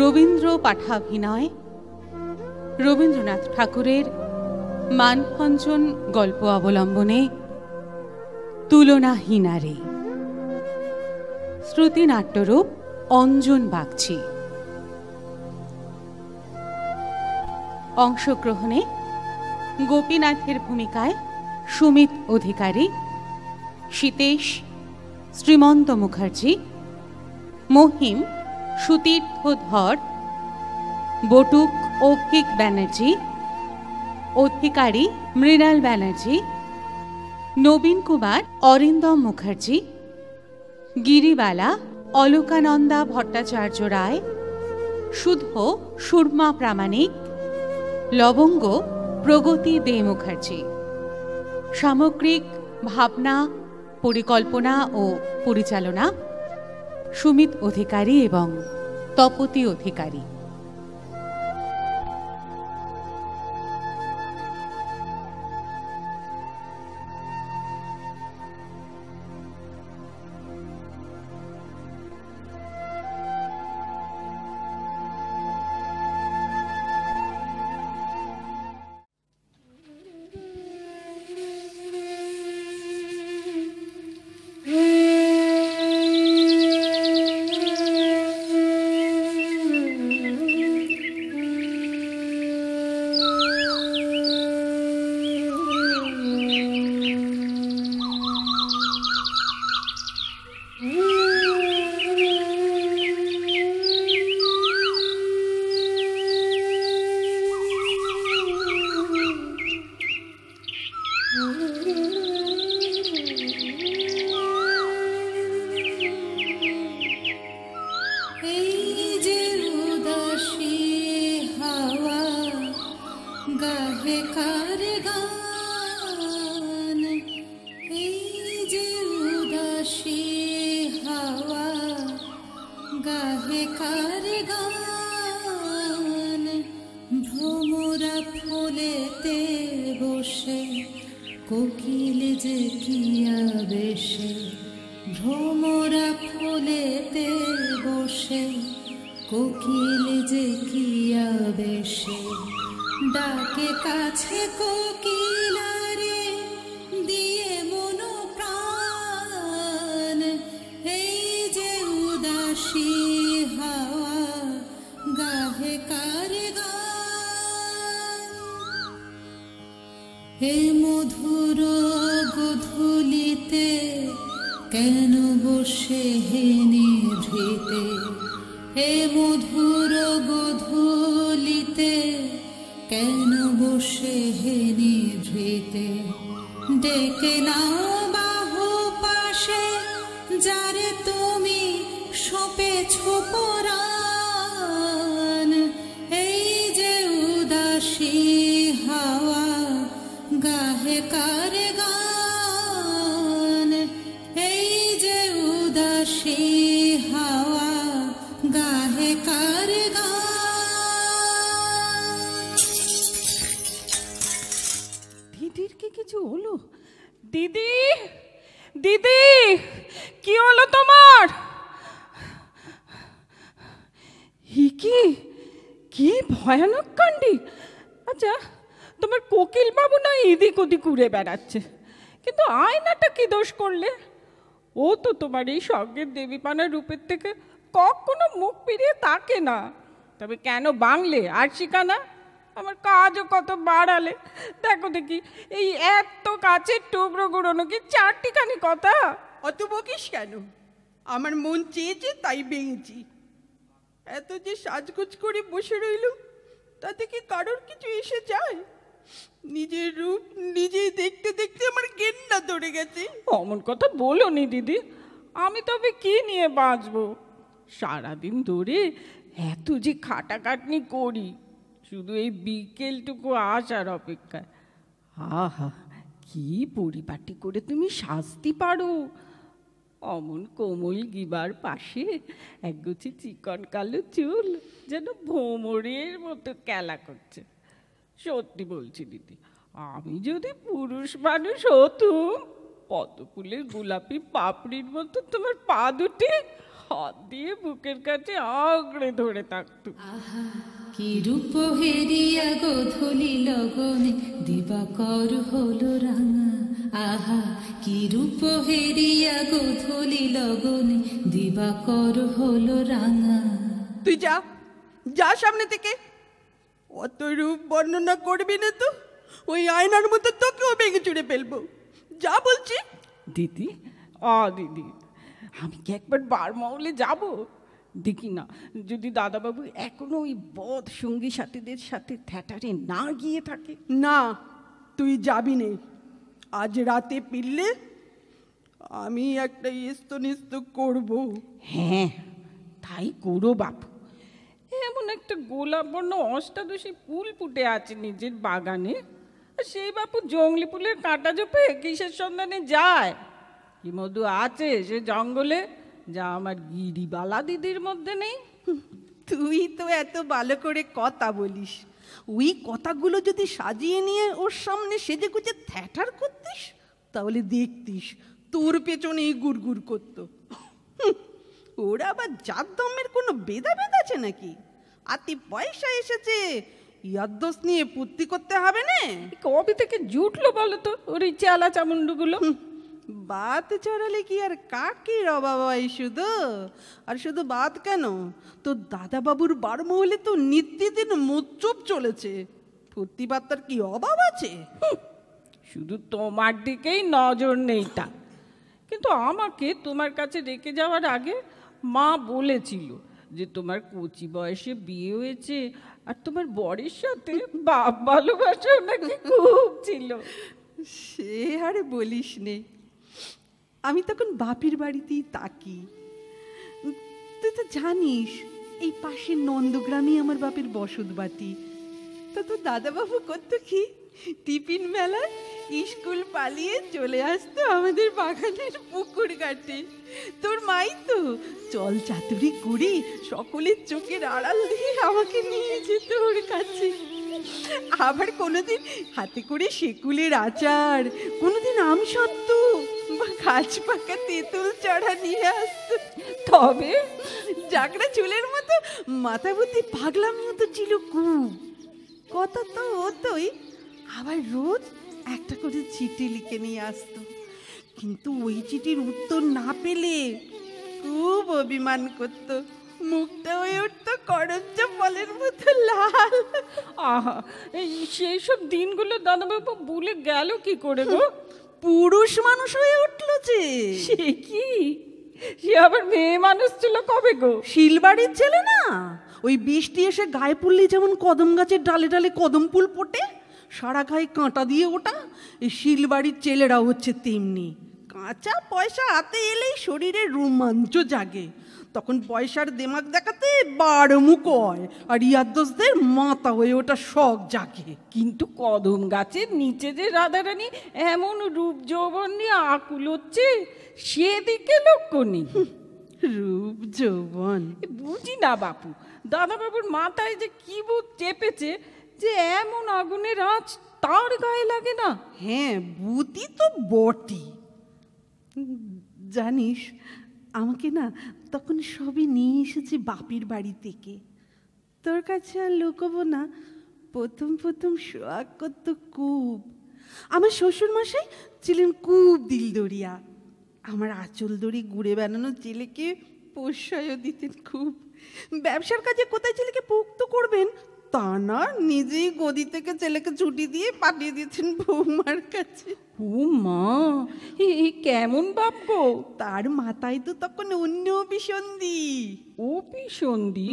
রবীন্দ্র পাঠাভিনয় রবীন্দ্রনাথ ঠাকুরের মানভঞ্জন গল্প অবলম্বনে তুলনাহীনারে, শ্রুতি নাট্যরূপ অঞ্জন বাগচি। অংশগ্রহণে গোপীনাথের ভূমিকায় সুমিত অধিকারী, সীতেশ শ্রীমন্ত মুখার্জি, মহিম সুতীর্থ ধর, বটুক অভিক ব্যানার্জি, অধিকারী মৃণাল ব্যানার্জি, নবীন কুমার অরিন্দম মুখার্জি, গিরিবালা অলোকানন্দা ভট্টাচার্য রায়, শুদ্ধ সুরমা প্রামাণিক, লবঙ্গ প্রগতি দে মুখার্জি। সামগ্রিক ভাবনা, পরিকল্পনা ও পরিচালনা সুমিত অধিকারী এবং তপতী অধিকারী। বেড়াচ্ছে, কিন্তু আয়নাটা কি দোষ করলে? ও তো তোমার এই স্বর্গের দেবীপানা রূপের থেকে কখনো মুখ ফিরিয়ে তাকে না। তবে কেন বাংলে আর শিখানা? আমার কাজও কত বাড়ালে। দেখো দেখি, এই এত কাছের টুকরো গুঁড়োনো কি চারটিখানি কথা? অত বকিস কেন? আমার মন চেয়েছে তাই ভেঙেছি। এত যে সাজগোজ করে বসে রইল, তাতে কি কারোর কিছু এসে যায়? নিজের রূপ নিজেই দেখতে দেখতে আমার ঘেন্না ধরে গেছে। অমন কথা বলো নি দিদি, আমি তবে কি নিয়ে বাঁচবো? সারাদিন ধরে এত যে খাটাখাটনি করি, শুধু এই বিকেলটুকু আসার অপেক্ষায়। আহা, কি পরিপাটি করে তুমি সাজতে পারো! অমন কোমল গিবার পাশে একগুছি চিকন কালো চুল যেন ভোমরের মতো খেলা করছে। সত্যি বলছি দিদি, আমি যদি পুরুষ মানুষ হতুম, পদ্ম ফুলের গোলাপি পাপড়ির মতো তোমার পা দুটি হাত দিয়ে বুকের কাছে আঁকড়ে ধরে থাকতো। কি রূপ হেরিয়া গোধূলি লগনে দিবাকর হলো রাঙা, আহা কি রূপ হেরিয়া গোধূলি লগনে দিবাকর হলো রাঙা। তুই যা যা সামনে থেকে, অত রূপ বর্ণনা করবি না তো, ওই আয়নার মতো তোকেও ভেঙে চুড়ে ফেলবো। যা বলছি। দিদি, দিদি, আমি কি একবার বারমহলে যাব? দেখি না যদি দাদাবাবু এখনো ওই বদ সঙ্গী সাথীদের সাথে থিয়েটারে না গিয়ে থাকে। না, তুই যাবি নে। আজ রাতে ফিরলে আমি একটা স্তনিস্ত করব। হ্যাঁ, তাই করো বাপু। এমন একটা গোলাপ বর্ণ অষ্টাদশী ফুল ফুটে আছে নিজের বাগানে, সেই বাপু জঙ্গলি ফুলের কাঁটা জোপে কিসের সন্ধানে যায়? কি মধু আছে সে জঙ্গলে, যা আমার গিরিবালা দিদির মধ্যে নেই? তুই তো এত ভালো করে কথা বলিস, ওই কথাগুলো যদি সাজিয়ে নিয়ে ওর সামনে সেজে গুজে থ্যাটার করতিস, তাহলে দেখতিস তোর পেছনেই গুড়গুড় করতো। ওরা আবার জাত দমের কোনো ভেদাভেদ আছে নাকি? আতি পয়সা এসেছে, ইয়াদ্দোস নিয়ে পুত্তি করতে হবে না। কবে থেকে জুটলো বলো তো ওর এই চেলা চামুন্ডুগুলো? বাত চড়ালে কি আর কাকির অভাব হয় শুধু? আর শুধু বাত কেন, তোর দাদা বাবুর বারমহলে তো নিত্যদিন মোচ্চুপ চলেছে, প্রতিবাদটার কি অভাব আছে? শুধু তোমার দিকেই নজর নেই তা। কিন্তু আমাকে তোমার কাছে রেখে যাওয়ার আগে মা বলেছিল যে তোমার কচি বয়সে বিয়ে হয়েছে আর তোমার বরের সাথে বাপ ভালোবাসা নাকি খুব ছিল। সে আর বলিস নে, আমি তখন বাপের বাড়িতেই থাকি। তুই তো জানিস এই পাশের নন্দগ্রামে আমার বাপের বসত বাটি। তা তোর দাদাবাবু করতো কি, টিফিন মেলায় স্কুল পালিয়ে চলে আসতো আমাদের বাগানের পুকুর ঘাটে। তোর মাই তো চল চাতুরি করে সকলের চোখের আড়াল দিয়ে আমাকে নিয়ে যেত ওর কাছে। আবার কোনোদিন হাতে করে সেকুলের আচার, কোনোদিন আমসত্ত্ব বা গাছ পাকা তেঁতুল চড়া নিয়ে আসতো। তবে জাগড়া চুলের মতো মাথা বুদ্ধি পাগলাম মতো ছিল খুব। কথা তো হতোই, আবার রোজ একটা করে চিঠি লিখে নিয়ে আসতো। কিন্তু ওই চিঠির উত্তর না পেলে খুব অভিমান করতো, মুখটা হয়ে উঠতো করঞ্জ ফলের মতো লাল। আহা, সেই সব দিনগুলো দাদাবাবু ভুলে গেল কি করে গো? পুরুষ মানুষ হয়ে উঠলো যে। সে কি, সে আবার মেয়ে মানুষ ছিল কবে গো? শিলবাড়ির ছেলে না, ওই বৃষ্টি এসে গায়ে পড়লে যেমন কদম গাছের ডালে ডালে কদম ফুল ফোটে, সারা গায়ে কাঁটা দিয়ে ওটা, এই শিলবাড়ির ছেলেরাও হচ্ছে তেমনি। কাঁচা পয়সা হাতে এলেই শরীরে রোমাঞ্চ জাগে, তখন পয়সার দেমাক দেখাতে বারমুখ হয়, আর ইয়াদ্দোসদের মাথা হয়ে ওটা শখ জাগে। কিন্তু কদম গাছের নিচে যে রাধারানী এমন রূপ যৌবন নিয়ে আকুল হচ্ছে, সেদিকে লক্ষ্য নেই। রূপ যৌবন বুঝি না বাপু, দাদাবাবুর মাথায় যে কি ভূত চেপেছে যে এমন আগুনের আঁচ তার গায়ে লাগে না? হ্যাঁ, বুতি তো বটি। জানিস, আমাকে না তখন সবই নিয়ে এসেছে বাপির বাড়ি থেকে। তোর কাছে আর লুকোবো না, প্রথম প্রথম সোয়াগ করতো খুব। আমার শ্বশুর মশাই ছিলেন খুব দিলদরিয়া, আমার আঁচল দড়ি ঘুরে বেড়ানো ছেলেকে প্রশ্রয়ও দিতেন খুব। ব্যবসার কাজে কোথায় ছেলেকে পোক্ত করবেন তা না, নিজেই গদি থেকে ছেলেকে ছুটি দিয়ে পাঠিয়ে দিয়েছেন বৌমার কাছে। ও মা, এই কেমন বাপ্য! তার মাথায় তো তখন অন্য অভিসন্ধি। অভিসন্ধি?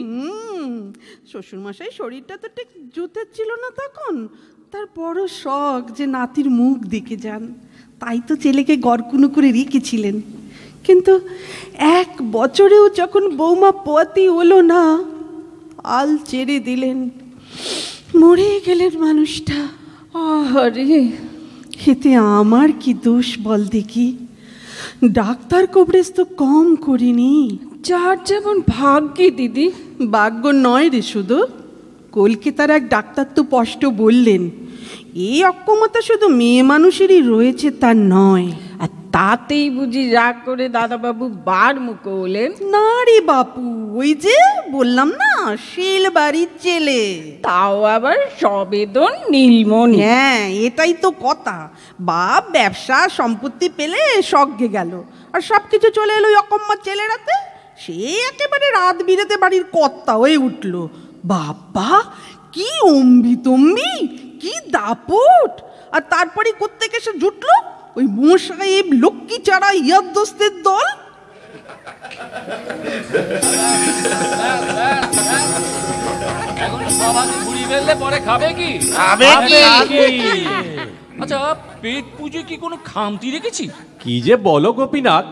শ্বশুরমশাই শরীরটা তো ঠিক জুতের ছিল না তখন, তার বড় শখ যে নাতির মুখ দেখে যান, তাই তো ছেলেকে গড়কুনো করে রেখেছিলেন। কিন্তু 1 বছরেও যখন বৌমা পোয়াতি হলো না, আল ছেড়ে দিলেন, মরে গেলেন মানুষটা। আরে, এতে আমার কি দোষ বল দেখি? ডাক্তার কবরেজ তো কম করিনি। যার যেমন ভাগ্যে দিদি। ভাগ্য নয় রে শুধু, কলকাতার এক ডাক্তার তো স্পষ্ট বললেন এই অক্ষমতা শুধু মেয়ে মানুষেরই রয়েছে তা নয়। আর তাতেই বুঝি রাগ করে দাদাবাবু বার মুখো হলেন? না রে বাপু, ওই যে বললাম না, শিল বাড়ির ছেলে। তাও আবার সবেদন নীলমণি। হ্যাঁ, এটাই তো কথা। বাপ ব্যবসা সম্পত্তি পেলে সজ্ঞে গেল, আর সবকিছু চলে এলো অকম্মা ছেলেরাতে। সে একেবারে রাত বিরেতে বাড়ির কর্তা হয়ে উঠল। বাবা, কি অম্বি তম্বি, কি দাপট! আর তারপরে কোত্থেকে সে জুটলো ওই মোসাহেব লক্ষ্মী চারা ইয়াদ দোস্তের দল। এখন সবাই ঘুরি ফেললে পরে খাবে কি? আচ্ছা, পেট পুজো কি কোনো খামতি রেখেছি? কি যে বলো গোপীনাথ,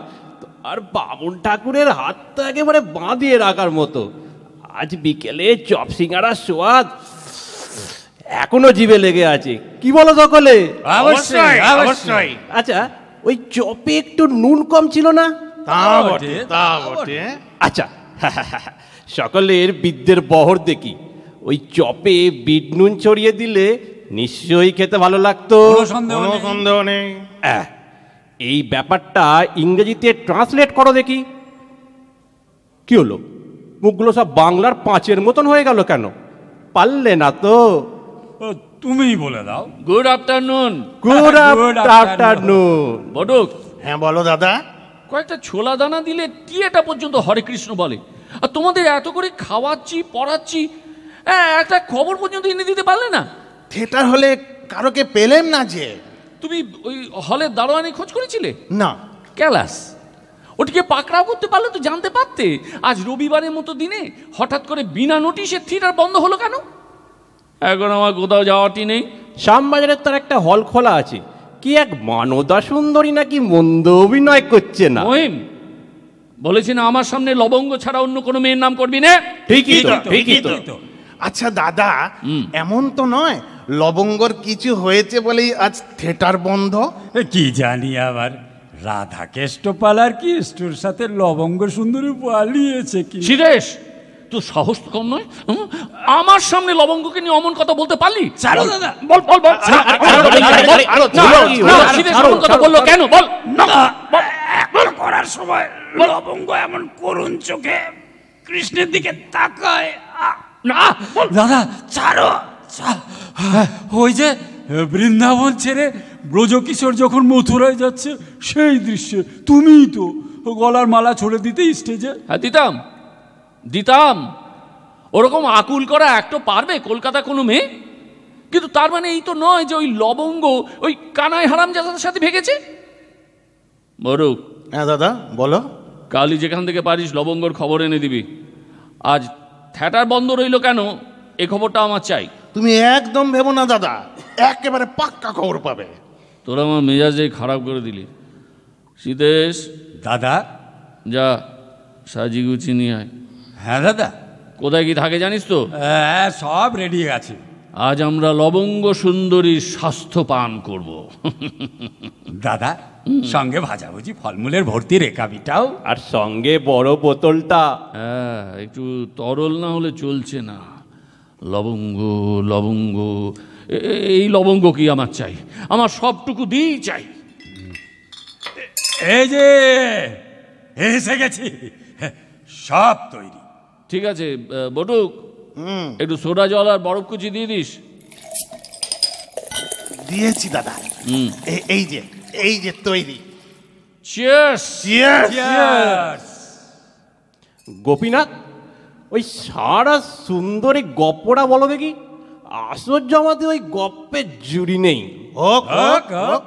আর বামুন ঠাকুরের হাত তো একেবারে বাঁধিয়ে রাখার মতো। আজ বিকেলে চপ সিঙ্গারা সোয়াদ এখনো জিভে লেগে আছে। কি বলো সকলে? অবশ্যই অবশ্যই। আচ্ছা, ওই চপে একটু নুন কম ছিল না? তা বটে, তা বটে। আচ্ছা, সকলের বিদ্যের বহর দেখি। ওই চপে বিট নুন ছড়িয়ে দিলে নিশ্চয়ই খেতে ভালো লাগতো। কোনো সন্দেহ নেই। এই ব্যাপারটা ইংরেজিতে ট্রান্সলেট করো দেখি। কি হলো, মুখগুলো সব বাংলার পাঁচের মতন হয়ে গেল কেন? পারলে না তো? তুমিই বলে দাও। Good afternoon. Good afternoon. Batuk. হ্যাঁ বলো দাদা। কয়েকটা ছোলা দানা দিলে টিয়েটা পর্যন্ত হরে কৃষ্ণ বলে, আর তোমাদের এত করে খাওয়াচ্ছি পড়াচ্ছি, একটা খবর পর্যন্ত এনে দিতে পারলে না? থিয়েটার হলে কারোকে পেলেন না যে। তুমি ওই হলের দারোয়ানি খোঁজ করেছিলে? না। ক্যালাস ওটিকে পাকড়াও করতে পারলে তো জানতে পারতে। আজ রবিবারের মতো দিনে হঠাৎ করে বিনা নোটিশে থিয়েটার বন্ধ হলো কেন? এখন আমার কোথাও যাওয়াটি নেই। শ্যামবাজারের তার একটা হল খোলা আছে। কি এক মানদা সুন্দরী নাকি মন্দ অভিনয় করছে না? মহিম বলেছি না আমার সামনে লবঙ্গ ছাড়া অন্য কোনো মেয়ের নাম করবি না? ঠিকই তো, ঠিকই তো। আচ্ছা দাদা, এমন তো নয় লবঙ্গর কিছু হয়েছে বলেই আজ থিয়েটার বন্ধ? কি জানি, আবার রাধা কেষ্টপালার কি স্টোর সাথে লবঙ্গ সুন্দরী পালিয়েছে কি? শিরেশ, তোর সাহস তো কম নয়। আমার সামনে লবঙ্গকে নিয়ে অমন কথা বলতে পারলি? ছাড়ো দাদা। বল বল বল। শিরেশ অমন কথা বললো কেন? বল। করার সময় লবঙ্গ এমন করুণ চোখে কৃষ্ণের দিকে তাকায়। না দাদা ছাড়ো। ওই যে বৃন্দাবন ছেড়ে ব্রজকিশোর যখন মথুরায় যাচ্ছে সেই দৃশ্যে তুমিই তো গলার মালা ছড়ে দিতে স্টেজে। হ্যাঁ দিতাম দিতাম। ওরকম আকুল করা একটু পারবে কলকাতা কোনো মেয়ে? কিন্তু তার মানে এই তো নয় যে ওই লবঙ্গ ওই কানাই হারামজাদার সাথে ভেগেছে। বরুক। হ্যাঁ দাদা বলো। কালই যেখান থেকে পারিস লবঙ্গর খবর এনে দিবি। আজ থিয়েটার বন্ধ রইল কেন, এ খবরটা আমার চাই। তুমি একদম ভেবো না দাদা, একেবারে পাক্কা খবর পাবে। তোরা আমার মেজাজে খারাপ করে দিলি। সীতেশ দাদা। যা সাজি গুছি নিয়ে আয়। হ্যাঁ দাদা। কোথায় কি থাকে জানিস তো? হ্যাঁ সব রেডি আছে। আজ আমরা লবঙ্গ সুন্দরীর স্বাস্থ্য পান করব। দাদা সঙ্গে ভাজাভুজি ফলমূলের ভর্তি রেকাবিটাও, আর সঙ্গে বড় বোতলটা। হ্যাঁ, একটু তরল না হলে চলছে না। লবঙ্গ লবঙ্গ, এই লবঙ্গ কি আমার চাই, আমার সবটুকু দিয়েই চাই। এই যে এসে গেছি, সব তৈরি। ঠিক আছে বটুক, একটু সোডা জল আর বরফ কুচি দিয়ে দিস। দিয়েছি দাদা। এই যে তৈরি। চিয়ার্স। চিয়ার্স। গোপীনাথ, ওই সারা সুন্দরী গপ্পটা বলো দেখি। আশ্চর্য, আমাদের ওই গপ্পের জুড়ি নেই। হোক হোক হোক।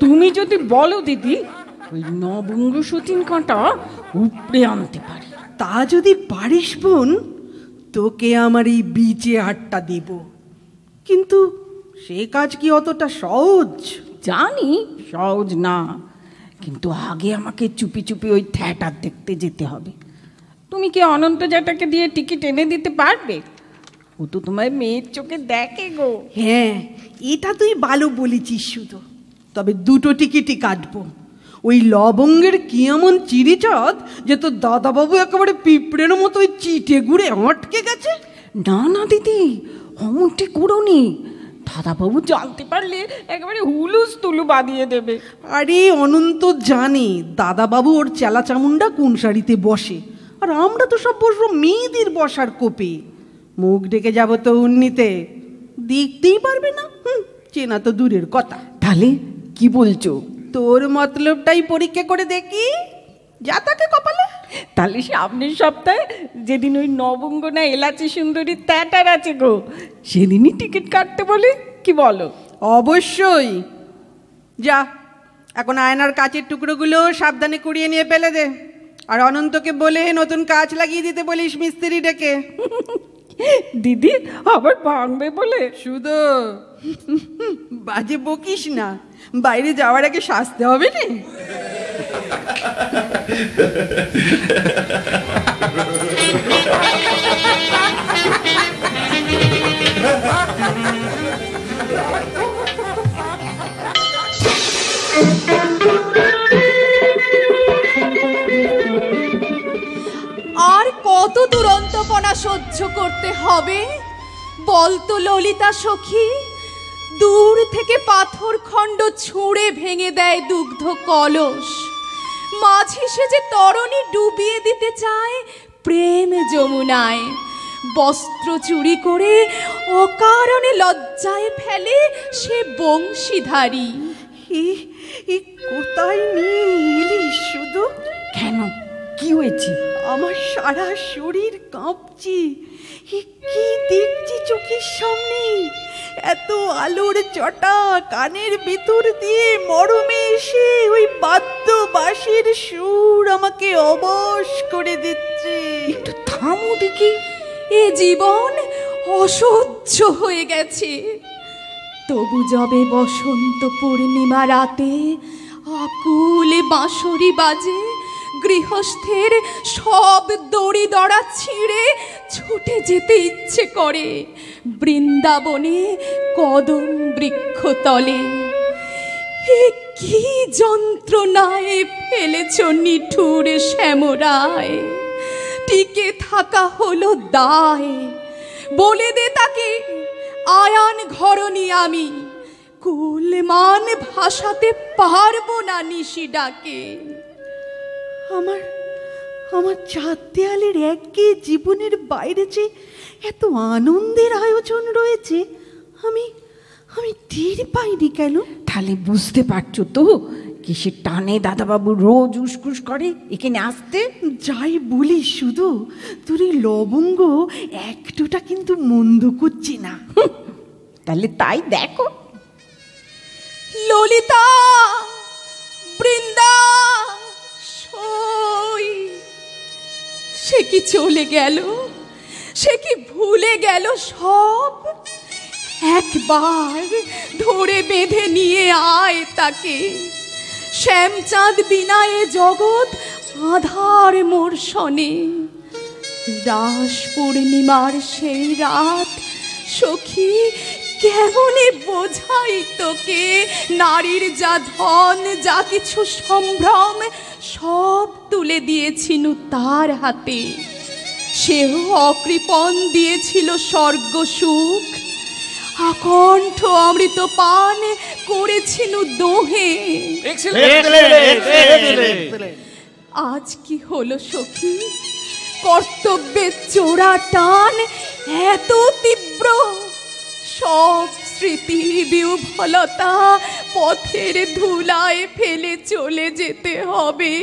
তুমি যদি বলো দিদি, ওই নবঙ্গ সতীন কাঁটা উপড়ে আনতে পারি। তা যদি পারিস বোন, তোকে আমার এই বিচে আটটা দেব। কিন্তু সে কাজ কি অতটা সহজ? জানি সহজ না, কিন্তু আগে আমাকে চুপি চুপি ওই থিয়েটার দেখতে যেতে হবে। তুমি কি অনন্ত জ্যাঠাকে দিয়ে টিকিট এনে দিতে পারবে? ও তো তোমার মেয়ের চোখে দেখে গো। হ্যাঁ, এটা তুই ভালো বলেছিস। শুধু তবে দুটো টিকিটই কাটবো। ওই লবঙ্গের কি এমন চিরিচাঁদ যে তোর দাদাবাবু একেবারে পিঁপড়ের মতো ওই চিটে গুড়ে আটকে গেছে? না না দিদি, অমনটি করোনি। দাদাবাবু জানতে পারলে একেবারে হুলুস তুলু বাঁধিয়ে দেবে। আরে অনন্ত জানে দাদাবাবু ওর চেলা চামুন্ডা কোন শাড়িতে বসে, আর আমরা তো সব বসবো মেয়েদের বসার কোপে। মুখ ডেকে যাবো তো উন্নিতে, দেখতেই পারবে না। চেনা তো দূরের কথা। তাহলে কি বলছো? তোর মতলবটাই পরীক্ষা করে দেখি, যা তাকে কপালে। তাহলে সামনের সপ্তাহে যেদিন ওই নবঙ্গ না এলাচি সুন্দরী থিয়েটার আছে গো, সেদিনই টিকিট কাটতে বলে, কি বলো? অবশ্যই যা, এখন আয়নার কাচের টুকরোগুলো সাবধানে কুড়িয়ে নিয়ে ফেলে দে, আর অনন্তকে বলে নতুন কাচ লাগিয়ে দিতে বলিস মিস্ত্রি ডেকে। দিদি আবার ভাঙবে বলে? শুধু বাজে বকিস না, বাইরে যাওয়ার আগে সাজতে হবে না। আর কত দুরন্তপনা সহ্য করতে হবে বলতো ললিতা সখী? দূর থেকে পাথর খণ্ড ছুঁড়ে ভেঙে দেয় দুগ্ধ কলস, মাঝি সেজে তরণী ডুবিয়ে দিতে চায় প্রেম যমুনায়। বস্ত্র চুরি করে অকারণে লজ্জায় ফেলে সে বংশীধারী। কোথায় নিয়ে এলি শুধু? কেন, কি হয়েছে? আমার সারা শরীর কাঁপছে। কি দেখছি চোখের সামনে? এত আলোর চটা কানের ভিতর দিয়ে মরমে এসে ওই বাদ্য বাঁশির সুর আমাকে অবশ করে দিচ্ছে। একটু থামো দেখি, এ জীবন অসহ্য হয়ে গেছে। তবু যবে বসন্ত পূর্ণিমা রাতে আকুলে বাঁশরি বাজে, গৃহস্থের সব দড়ি দড়া ছিঁড়ে ছুটে যেতে ইচ্ছে করে বৃন্দাবনে কদম বৃক্ষতলে। এ কি যন্ত্রণায় ফেলেছ নিঠুর শ্যামরায়, টিকে থাকা হলো দায়। বলে দে তাকে আয়ান ঘরণী আমি, কুলমান ভাসাতে পারবো না নিশি ডাকে। আমার আমার চার দেয়ালের একে জীবনের বাইরে যে এত আনন্দের আয়োজন রয়েছে, আমি আমি টের পাইনি কেন? তাহলে বুঝতে পারছো তো কিসের টানে দাদাবাবু রোজ উসকুস করে এখানে আসতে? যাই বলিস শুধু, তোর এই লবঙ্গ একটুটা কিন্তু মন্দ করছে না। তাহলে তাই দেখো। ললিতা, বৃন্দা, সই। সে কি চলে গেল? সে কি ভুলে গেল সব? একবার ধরে বেঁধে নিয়ে আয় তাকে। শ্যামচাঁদ বিনায়ে জগৎ আধার মোর শনে। রাস পূর্ণিমার সেই রাত সখী, কেমনে বোঝাই তোকে? নারীর যা ধন, যা কিছু সম্ভ্রম, সব তুলে দিয়েছিল তার হাতে। সেও অকৃপণ দিয়েছিল স্বর্গ সুখ, আকণ্ঠ অমৃত পান করেছিল দোহে। আজ কি হলো সখী? কর্তব্যের চোরা টান এত তীব্র, সব স্মৃতি বিহ্বলতা পথের ধুলায় ফেলে চলে যেতে হবে।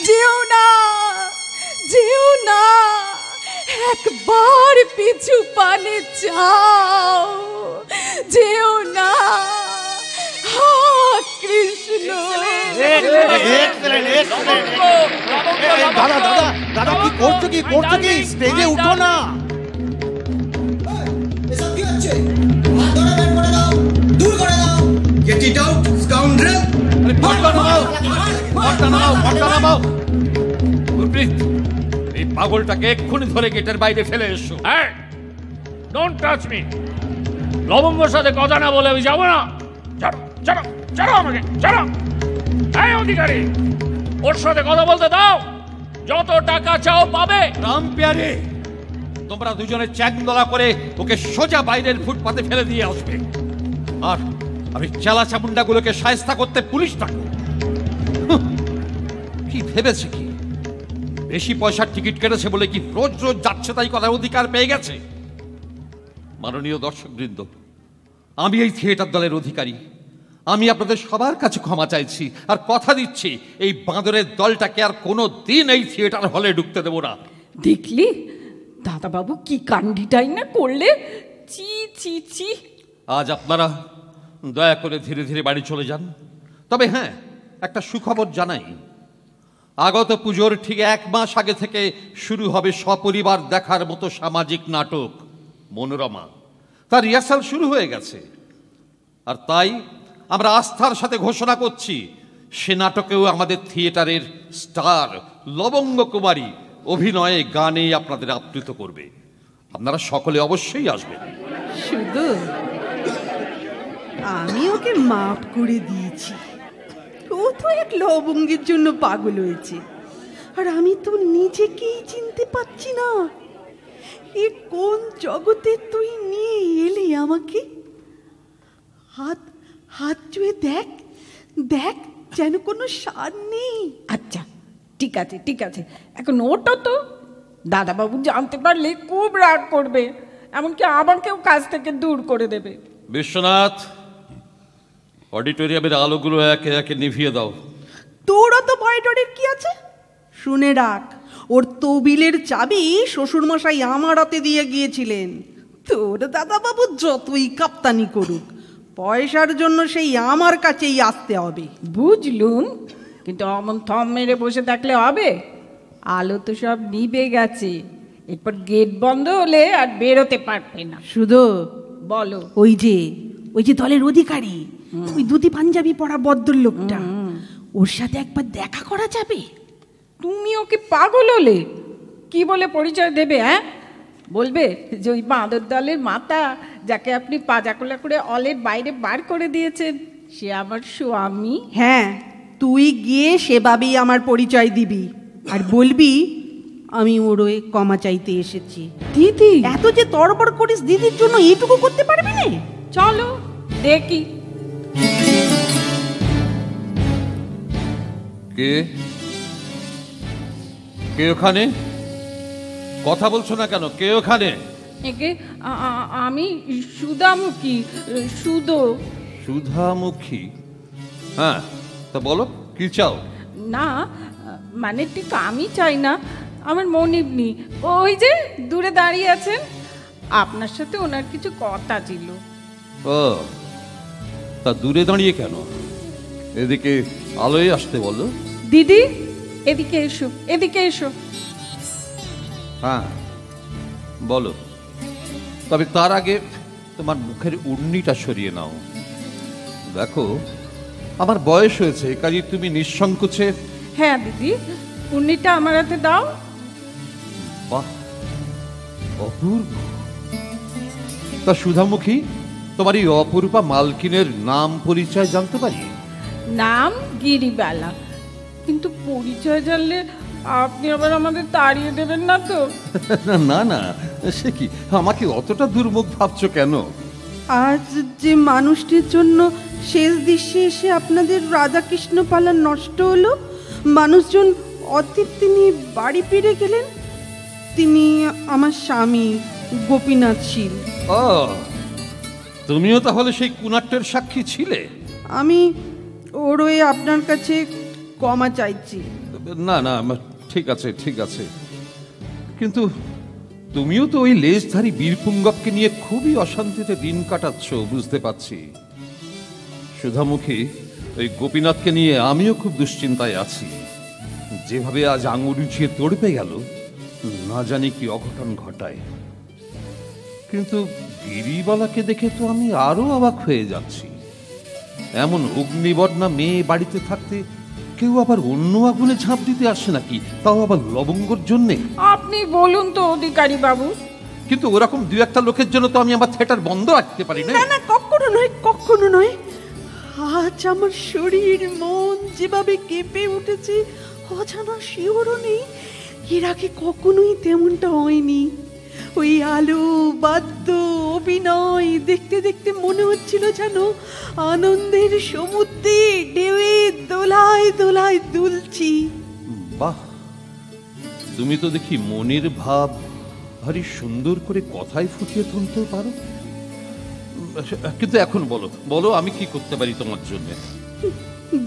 যেও না, যেও না, একবার পিছু পানে যাও। যেও না, হা কৃষ্ণ। দাদা দাদা দাদা, কি করছো? কি করছো? কি স্টেজে উঠো না। এই পাগলটাকে এক্ষুনি ধরে গেটের বাইরে ফেলে এসো। Don't touch me. লবঙ্গর সাথে কথা না বলে আমি যাবো না। চলো চলো চলো, আমাকে চলো। এই অধিকারী, ওর সাথে কথা বলতে দাও। যত টাকা চাও পাবে। রামপিয়ারে, তোমরা দুজনে চ্যাংদোলা করে ওকে সোজা বাইরের ফুটপাতে ফেলে দিয়ে আসবে। আর আমি চেলা চামুন্ডাগুলোকে শায়েস্তা করতে পুলিশ ডাকবো। কি ভেবেছে কি বেশি পয়সার টিকিট কেটেছে বলে কি রোজ রোজ যাচ্ছে তাই করার অধিকার পেয়ে গেছে? মাননীয় দর্শকবৃন্দ, আমি এই থিয়েটার দলের অধিকারী। আমি আপনাদের সবার কাছে ক্ষমা চাইছি, আর কথা দিচ্ছি এই বাঁদরের দলটাকে আর কোনো দিন এই থিয়েটার হলে ঢুকতে দেবো না। দেখলি দাদাবাবু কি কাণ্ডিটাই না করলে। চি চি চি। আজ আপনারা দয়া করে ধীরে ধীরে বাড়ি চলে যান। তবে হ্যাঁ, একটা সুখবর জানাই, আগত পুজোর ঠিক 1 মাস আগে থেকে শুরু হবে সপরিবার দেখার মতো সামাজিক নাটক মনোরমা। তার রিহার্সাল শুরু হয়ে গেছে, আর তাই আমরা আস্থার সাথে ঘোষণা করছি সে নাটকেও আমাদের থিয়েটারের স্টার লবঙ্গ কুমারী অভিনয়ে গানে আপনাদের আপ্লুত করবে। আপনারা সকলে অবশ্যই আসবেন। শুধু আমি ওকে মাফ করে দিয়েছি। ও তো এক লবঙ্গের জন্য পাগল হয়েছে, আর আমি তো নিজেকেই চিনতে পারছি না। এ কোন জগতে তুই নিয়ে এলি আমাকে? হাত হাত চুয়ে দেখ দেখ, যেন কোনো সার নেই। আচ্ছা ঠিক আছে ঠিক আছে, এখন ওটা তো দাদাবাবু জানতে পারলে খুব রাগ করবে, এমনকি আমাকেও কাজ থেকে দূর করে দেবে। বিশ্বনাথ, অডিটোরিয়ামের আলোগুলো একে একে নিভিয়ে দাও। তোর অত ভয় ডরের কি আছে? শুনে রাখ, ওর তবিলের চাবি শ্বশুরমশাই আমার হাতে দিয়ে গিয়েছিলেন। তোর দাদাবাবু যতই কাপ্তানি করুক, পয়সার জন্য সেই আমার কাছেই আসতে হবে। বুঝলুম, কিন্তু অমন থম মেরে বসে থাকলে হবে? আলো তো সব নিভে গেছে, এরপর গেট বন্ধ হলে আর বেরোতে পারবে না। শুধু বলো। ওই যে দলের অধিকারী, ওই ধুতি পাঞ্জাবি পরা বদ্দর লোকটা, ওর সাথে একবার দেখা করা যাবে? তুমি ওকে পাগল হলে? কি বলে পরিচয় দেবে? হ্যাঁ, বলবে যে ওই বাঁদর দলের মাতা, যাকে আপনি পাজাকোলা করে অলের বাইরে বার করে দিয়েছেন, সে আমার স্বামী? হ্যাঁ, তুই গিয়ে সেভাবেই আমার পরিচয় দিবি, আর বলবি আমি ওরই ক্ষমা চাইতে এসেছি। দিদি, এত যে তড়বড় করিস, দিদির জন্য এইটুকু করতে পারবি না? চলো দেখি। কে কে ওখানে? কথা বলছো না কেন? কে ওখানে? একে আমি সুধামুখী। সুধামুখী? হ্যাঁ, তা বলো কি চাও? না, মানে ঠিক আমি চাই না, আমার মনিবনি ওই যে দূরে দাঁড়িয়ে আছেন, আপনার সাথে ওনার কিছু কথা ছিল। ও, তা দূরে দাঁড়িয়ে কেন? এদিকে আলোয় আসতে বলো। দিদি, এদিকে এসো, এদিকে এসো। হ্যাঁ বলো, তবে তার আগে তোমার মুখের উড়নিটা সরিয়ে নাও। দেখো, আমার বয়স হয়েছে, কাজে তুমি নিঃসংকোচে। হ্যাঁ দিদি, উন্নিটা আমার হাতে দাও। বাহ, অপূর্ব। তা সুধামুখী, তোমার এই অপরূপা মালকিনের নাম পরিচয় জানতে পারি? নাম গিরিবালা, কিন্তু পরিচয় জানলে আপনি আবার আমাদের তাড়িয়ে দেবেন না তো? না না, সে কি, আমাকে অতটা দুর্মুখ ভাবছো কেন? আজ যে মানুষটির জন্য শেষ দৃশ্যে এসে আপনাদের রাধাকৃষ্ণ পালা নষ্ট হলো, মানুষজন অতৃপ্তি নিয়ে বাড়ি ফিরে গেলেন, তিনি আমার স্বামী গোপীনাথ শীল। ও, তুমিও তাহলে সেই কুনাট্যের সাক্ষী ছিলে? আমি ওরই আপনার কাছে ক্ষমা চাইছি। না না, ঠিক আছে ঠিক আছে, কিন্তু তুমিও তো ওই লেজধারী বীরপুঙ্গবকে নিয়ে খুবই অশান্তিতে দিন কাটাচ্ছ, বুঝতে পারছি। সুধামুখী, ওই গোপীনাথকে নিয়ে আমিও খুব দুশ্চিন্তায় আছি। যেভাবে আজ আঙুল উঠিয়ে তড়পে গেল, না জানি কি অঘটন ঘটায়। কিন্তু গিরিবালাকে দেখে তো আমি আরো অবাক হয়ে যাচ্ছি। এমন অগ্নিবর্ণা মেয়ে বাড়িতে থাকতে কেউ আবার অন্য আগুনে ঝাঁপ দিতে আসে নাকি, তাও আবার লবঙ্গর জন্যে? আপনি বলুন তো অধিকারী বাবু। কিন্তু ওরকম দু একটা লোকের জন্য তো আমি আমার থিয়েটার বন্ধ রাখতে পারি না। না না, কখনো নয়, কখনো নয়। আজ আমার শরীর মন যেভাবে কেঁপে উঠেছে, অজানা শিহরণে, এর আগে কখনোই তেমনটা হয়নি। ওই আলো, বাদ্য, অভিনয় দেখতে দেখতে মনে হচ্ছিল যেন আনন্দের সমুদ্রে ঢেউয়ে দোলায় দোলায় দুলছি। বাহ, তুমি তো দেখি মনের ভাব ভারী সুন্দর করে কথায় ফুটিয়ে তুলতে পারো। কিন্তু এখন বলো বলো, আমি কি করতে পারি তোমার জন্য?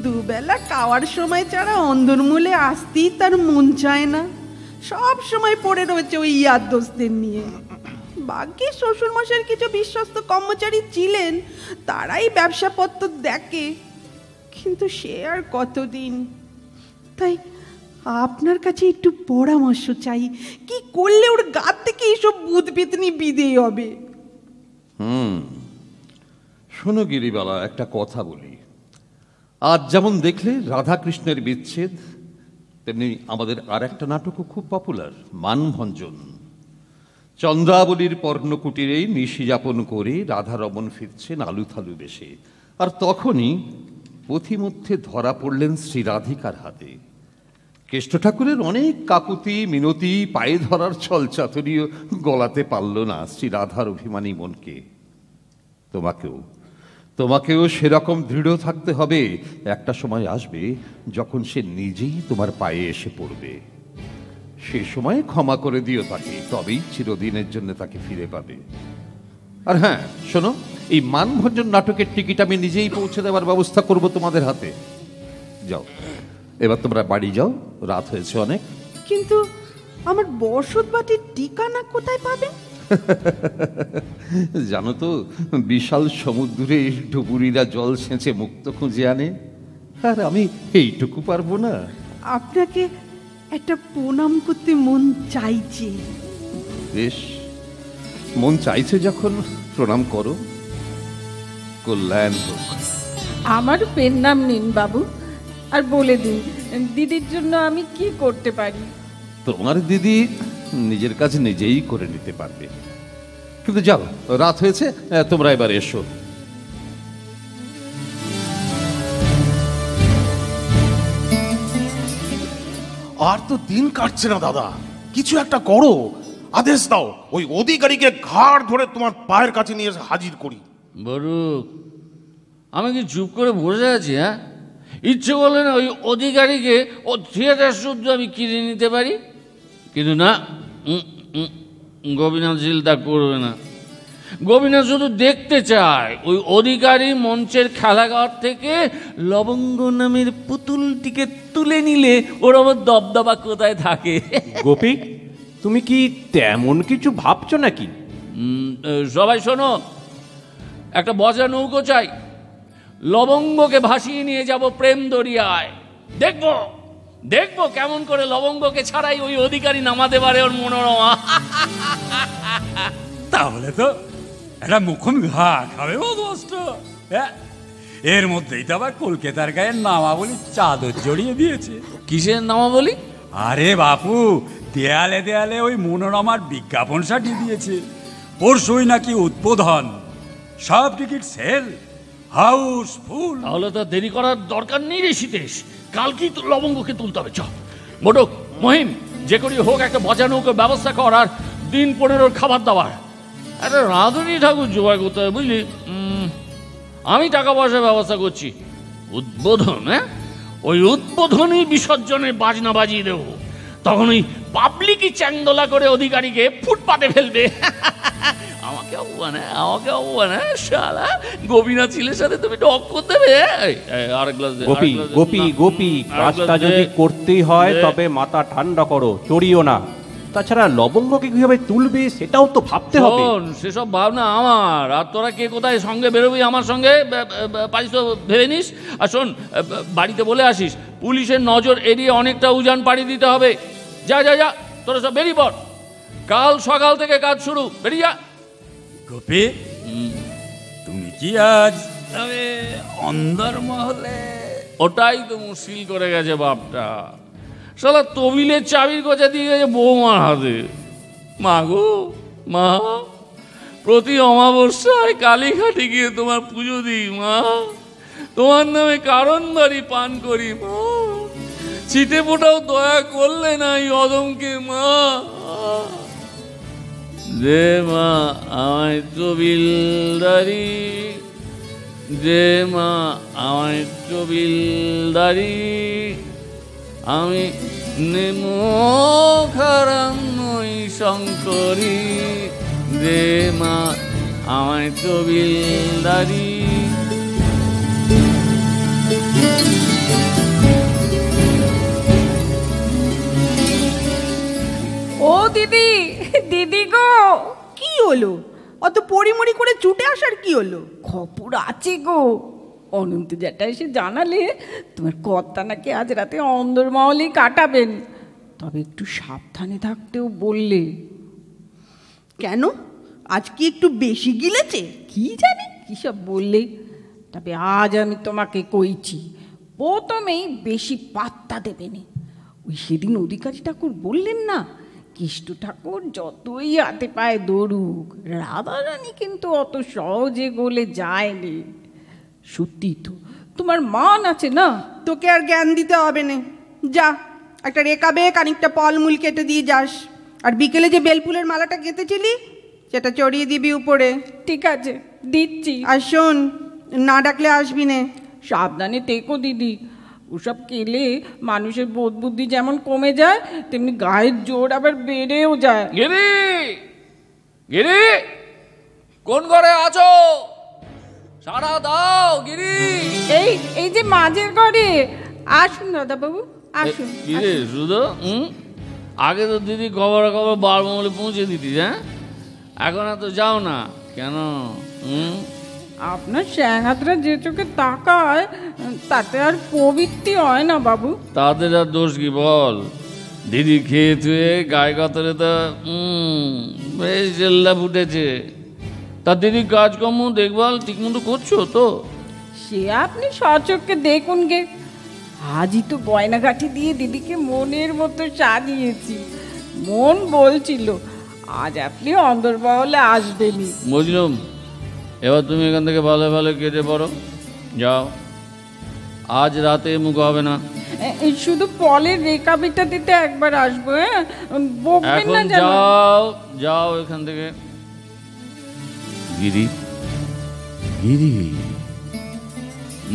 দুবেলা খাওয়ার সময় ছাড়া অন্দরমূলে আসতেই তার মন চায় না। সব সময় পড়ে রয়েছে ওই ইয়ার দোষদের নিয়ে। বাকি শ্বশুরমশাইয়ের কিছু বিশ্বস্ত কর্মচারী ছিলেন, তারাই ব্যবসাপত্র দেখে, কিন্তু সে আর কতদিন। তাই আপনার কাছে একটু পরামর্শ চাই, কি করলে ওর গা থেকে এইসব বুধ পেতনি বিদেয় হবে। শোনো গিরিবালা, একটা কথা বলি। আজ যেমন দেখলে রাধাকৃষ্ণের বিচ্ছেদ, তেমনি আমাদের আর একটা নাটকও খুব পপুলার, মানভঞ্জন। চন্দ্রাবলীর পর্ণকুটিরেই নিশি যাপন করে রাধারমণ ফিরছেন আলুথালু বেশে, আর তখনই পথিমধ্যে ধরা পড়লেন শ্রী রাধিকার হাতে। কেষ্ট ঠাকুরের অনেক কাকুতি মিনতি, পায়ে ধরার ছলচাতুরিও গলাতে পারল না শ্রী রাধার অভিমানী মনকে। তোমাকেও সেরকম দৃঢ় থাকতে হবে। একটা সময় আসবে যখন সে নিজেই তোমার পায়ে এসে পড়বে। সে সময় ক্ষমা করে দিও তাকে, তবেই চিরদিনের জন্য তাকে ফিরে পাবে। আর হ্যাঁ শোনো, এই মানভঞ্জন নাটকের টিকিট আমি নিজেই পৌঁছে দেওয়ার ব্যবস্থা করব তোমাদের হাতে। যাও, এবার তোমরা বাড়ি যাও, রাত হয়েছে অনেক। কিন্তু আমার বসত বাটির ঠিকানা কোথায় পাবে? জানো তো, বিশাল সমুদ্রে ডুবুরিরা জল সেঁচে মুক্ত খুঁজে আনে, আর আমি এইটুকু পারবো না? আপনাকে একটা প্রণাম করতে মন চাইছে। বেশ, মন চাইছে যখন প্রণাম করো, কল্যাণ হোক। আমার পেন নাম নিন বাবু, আর বলে দিন দিদির জন্য আমি কি করতে পারি। তোমার দিদি নিজের কাজ নিজেই করে নিতে পারবে। কিন্তু যাও, রাত হয়েছে, তোমরা এবার এসো। আর তো দিন কাটছে না দাদা, কিছু একটা করো, আদেশ দাও, ওই অধিকারীকে ঘাড় ধরে তোমার পায়ের কাছে নিয়ে এসে হাজির করি। বরুক, আমি কি চুপ করে বসে আছি? হ্যাঁ, ইচ্ছে করলে না ওই অধিকারীকে ও থিয়েটার শুদ্ধ আমি কিনে নিতে পারি, কিন্তু না, গোপীনাথ ঝিল তা করবে না। গোপীনাথ শুধু দেখতে চায় ওই অধিকারী মঞ্চের খেলাঘর থেকে লবঙ্গ নামের পুতুলটিকে তুলে নিলে ওর আবার দবদবা কোথায় থাকে। গোপী, তুমি কি তেমন কিছু ভাবছো নাকি? সবাই শোনো, একটা বজা নৌকো চাই, লবঙ্গকে ভাসিয়ে নিয়ে যাব প্রেম দরিয়ায়। দেখবো কেমন করে লবঙ্গকে ছাড়াই ওই অধিকারী নামাতে পারে ওর মনোরমা। তাহলে তো একটা মুখম ঘা খাবে বস্ত। এর মধ্যেই তো আবার কলকাতার গায়ের নামাবলি চাদর জড়িয়ে দিয়েছে। কিসের নামাবলি? আরে বাপু, দেয়ালে দেয়ালে ওই মনোরমার বিজ্ঞাপন সাটিয়ে দিয়েছে। পরশুই নাকি উদ্বোধন, সব টিকিট সেল, হাউসফুল। তাহলে তো দেরি করার দরকার নেই রে সীতেশ, কালকেই তো লবঙ্গকে তুলতে হবে। চ বটক, মহিম, যে করি হোক একটা বজা নৌকোর ব্যবস্থা কর, আর দিন 15 খাবার দাবার। একটা রাঁধুনি ঠাকুর জোগাড় করতে হবে, বুঝলি? আমি টাকা পয়সার ব্যবস্থা করছি। উদ্বোধন, হ্যাঁ, ওই উদ্বোধনই বিসর্জনের বাজনা বাজিয়ে দেবো। তখন ওই পাবলিকই চ্যাংদোলা করে অধিকারীকে ফুটপাতে ফেলবে। আমাকে অপমান, শালা গোপীনাথ ছিলের সাথে তুমি টক্কর দেবে। আরেক গ্লাস দে। গোপী, কাজটা যদি করতেই হয় তবে মাথা ঠান্ডা করো, চড়িও না। তাছাড়া লবঙ্গকে কিভাবে তুলবে সেটাও তো ভাবতে হবে। সেসব ভাবনা আমার, আর তোরা কে কোথায় সঙ্গে বেরোবি আমার সঙ্গে পারিস তো ভেবে নিস। আর শোন, বাড়িতে বলে আসিস পুলিশের নজর এড়িয়ে অনেকটা উজান পাড়ি দিতে হবে। যা, তোরা সব বেরিয়ে পড়, কাল সকাল থেকে কাজ শুরু, বেরিয়ে যা। গোপী, তুমি কি আজ অন্দর মহলে? ওটাই তো মুশকিল করে গেছে বাপটা, শালা তবিলের চাবির গোছা দিয়ে গেছে বৌমার হাতে। মা গো মা, প্রতি অমাবস্যায় কালীঘাটে গিয়ে তোমার পুজো দিই মা। তোমার নামে কারণ বাড়ি পান করি মা। ছিটে ফোটাও দয়া করলে না এই অদমকে মা। দে মা আমায় তবিলদারি, দে মা আমায় তবিলদারি, আমি নেমো খারাম নই শঙ্করী, দে মা আমায় তবিলদারি। ও দিদি, দিদি গো, কি হলো? অত পরিমরি করে ছুটে আসার কি হলো? খবর আছে গো, অনন্ত জ্যাঠা এসে জানালে তোমার কর্তা নাকি আজ রাতে অন্দরমহলেই কাটাবেন, তবে একটু সাবধানে থাকতেও বললে। কেন, আজ কি একটু বেশি গিলেছে? কি জানি কি সব বললে, তবে আজ আমি তোমাকে কইছি প্রথমেই বেশি পাত্তা দেবেনি। ওই সেদিন অধিকারী ঠাকুর বললেন না, কেষ্ট ঠাকুর যতই হাতে পায়ে দৌড়ুক, রাধারানী কিন্তু অত সহজে গলে যায়নি। সত্যি তো, তোমার মান আছে না। তোকে আর জ্ঞান দিতে হবে না, যা একটা রেখাবে খানিকটা ফলমূল কেটে দিয়ে যাস, আর বিকেলে যে বেলফুলের মালাটা গেঁথেছিলি সেটা চড়িয়ে দিবি উপরে। ঠিক আছে, দিচ্ছি। আর শোন, না ডাকলে আসবি না। সাবধানে থেকো দিদি, ওসব কেলে মানুষের বোধ বুদ্ধি যেমন কমে যায়, তেমনি গায়ের জোর আবার বেড়েও যায়। গিরি, গিরি, কোন ঘরে আছো? সারা দাও গিরি। এই যে মাঝের ঘরে। আসুন দাদা বাবু, আসুন। কি রে শুধু আগে তো দিদি খবর বারমহলে পৌঁছে দিতি, হ্যাঁ? এখন তো যাও না কেন? আপনার শ্যাঙাতরা যে চোখে তাকায় তাতে আর প্রবৃত্তি হয় না বাবু। তাদের আর দোষ কি বল? দিদি খেয়ে থুয়ে গায়ে গতরে তো বেশ জেল্লা ফুটেছে। তা দিদি কাজকর্ম দেখভাল ঠিক মতো করছো তো? সে আপনি সচক্ষে দেখুন গে, আজই তো গয়নাগাঠি দিয়ে দিদিকে মনের মতো সাজিয়েছি। মন বলছিল আজ আপনি অন্দরমহলে আসবেনই। বুঝলাম, এবার তুমি এখান থেকে ভালো ভালো কেটে পড়ো, যাও। আজ রাতে মুখ হবে না। শুধু ফলের রেখাবিটা দিতে একবার আসবো, হ্যাঁ? বকবেন না যেন। যাও যাও এখান থেকে। গিরি, গিরি,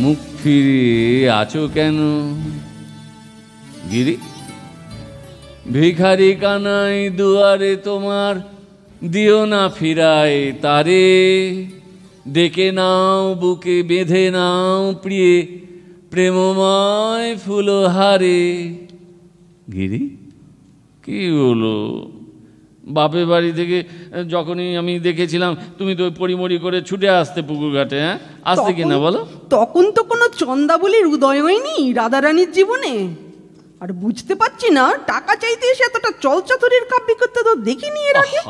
মুখ ফিরিয়ে আছো কেন? গিরি, ভিখারি কানাই দুয়ারে তোমার, দিও না ফিরায় তারে, ডেকে নাও বুকে বেঁধে নাও প্রিয়ে প্রেমময় ফুলহারে। গিরি, কি হলো? বাপের বাড়ি থেকে যখনই আমি দেখেছিলাম তুমি তো পরিমরি করে ছুটে আসতে পুকুর ঘাটে, হ্যাঁ? আসতে কিনা বলো? তখন তো কোনো চন্দাবলীর উদয় হয়নি রাধারানীর জীবনে। আর বুঝতে পারছি না, টাকা চাইতে এসে এতটা চলচাতুরির কাব্যি করতে তো দেখিনি এর আগে।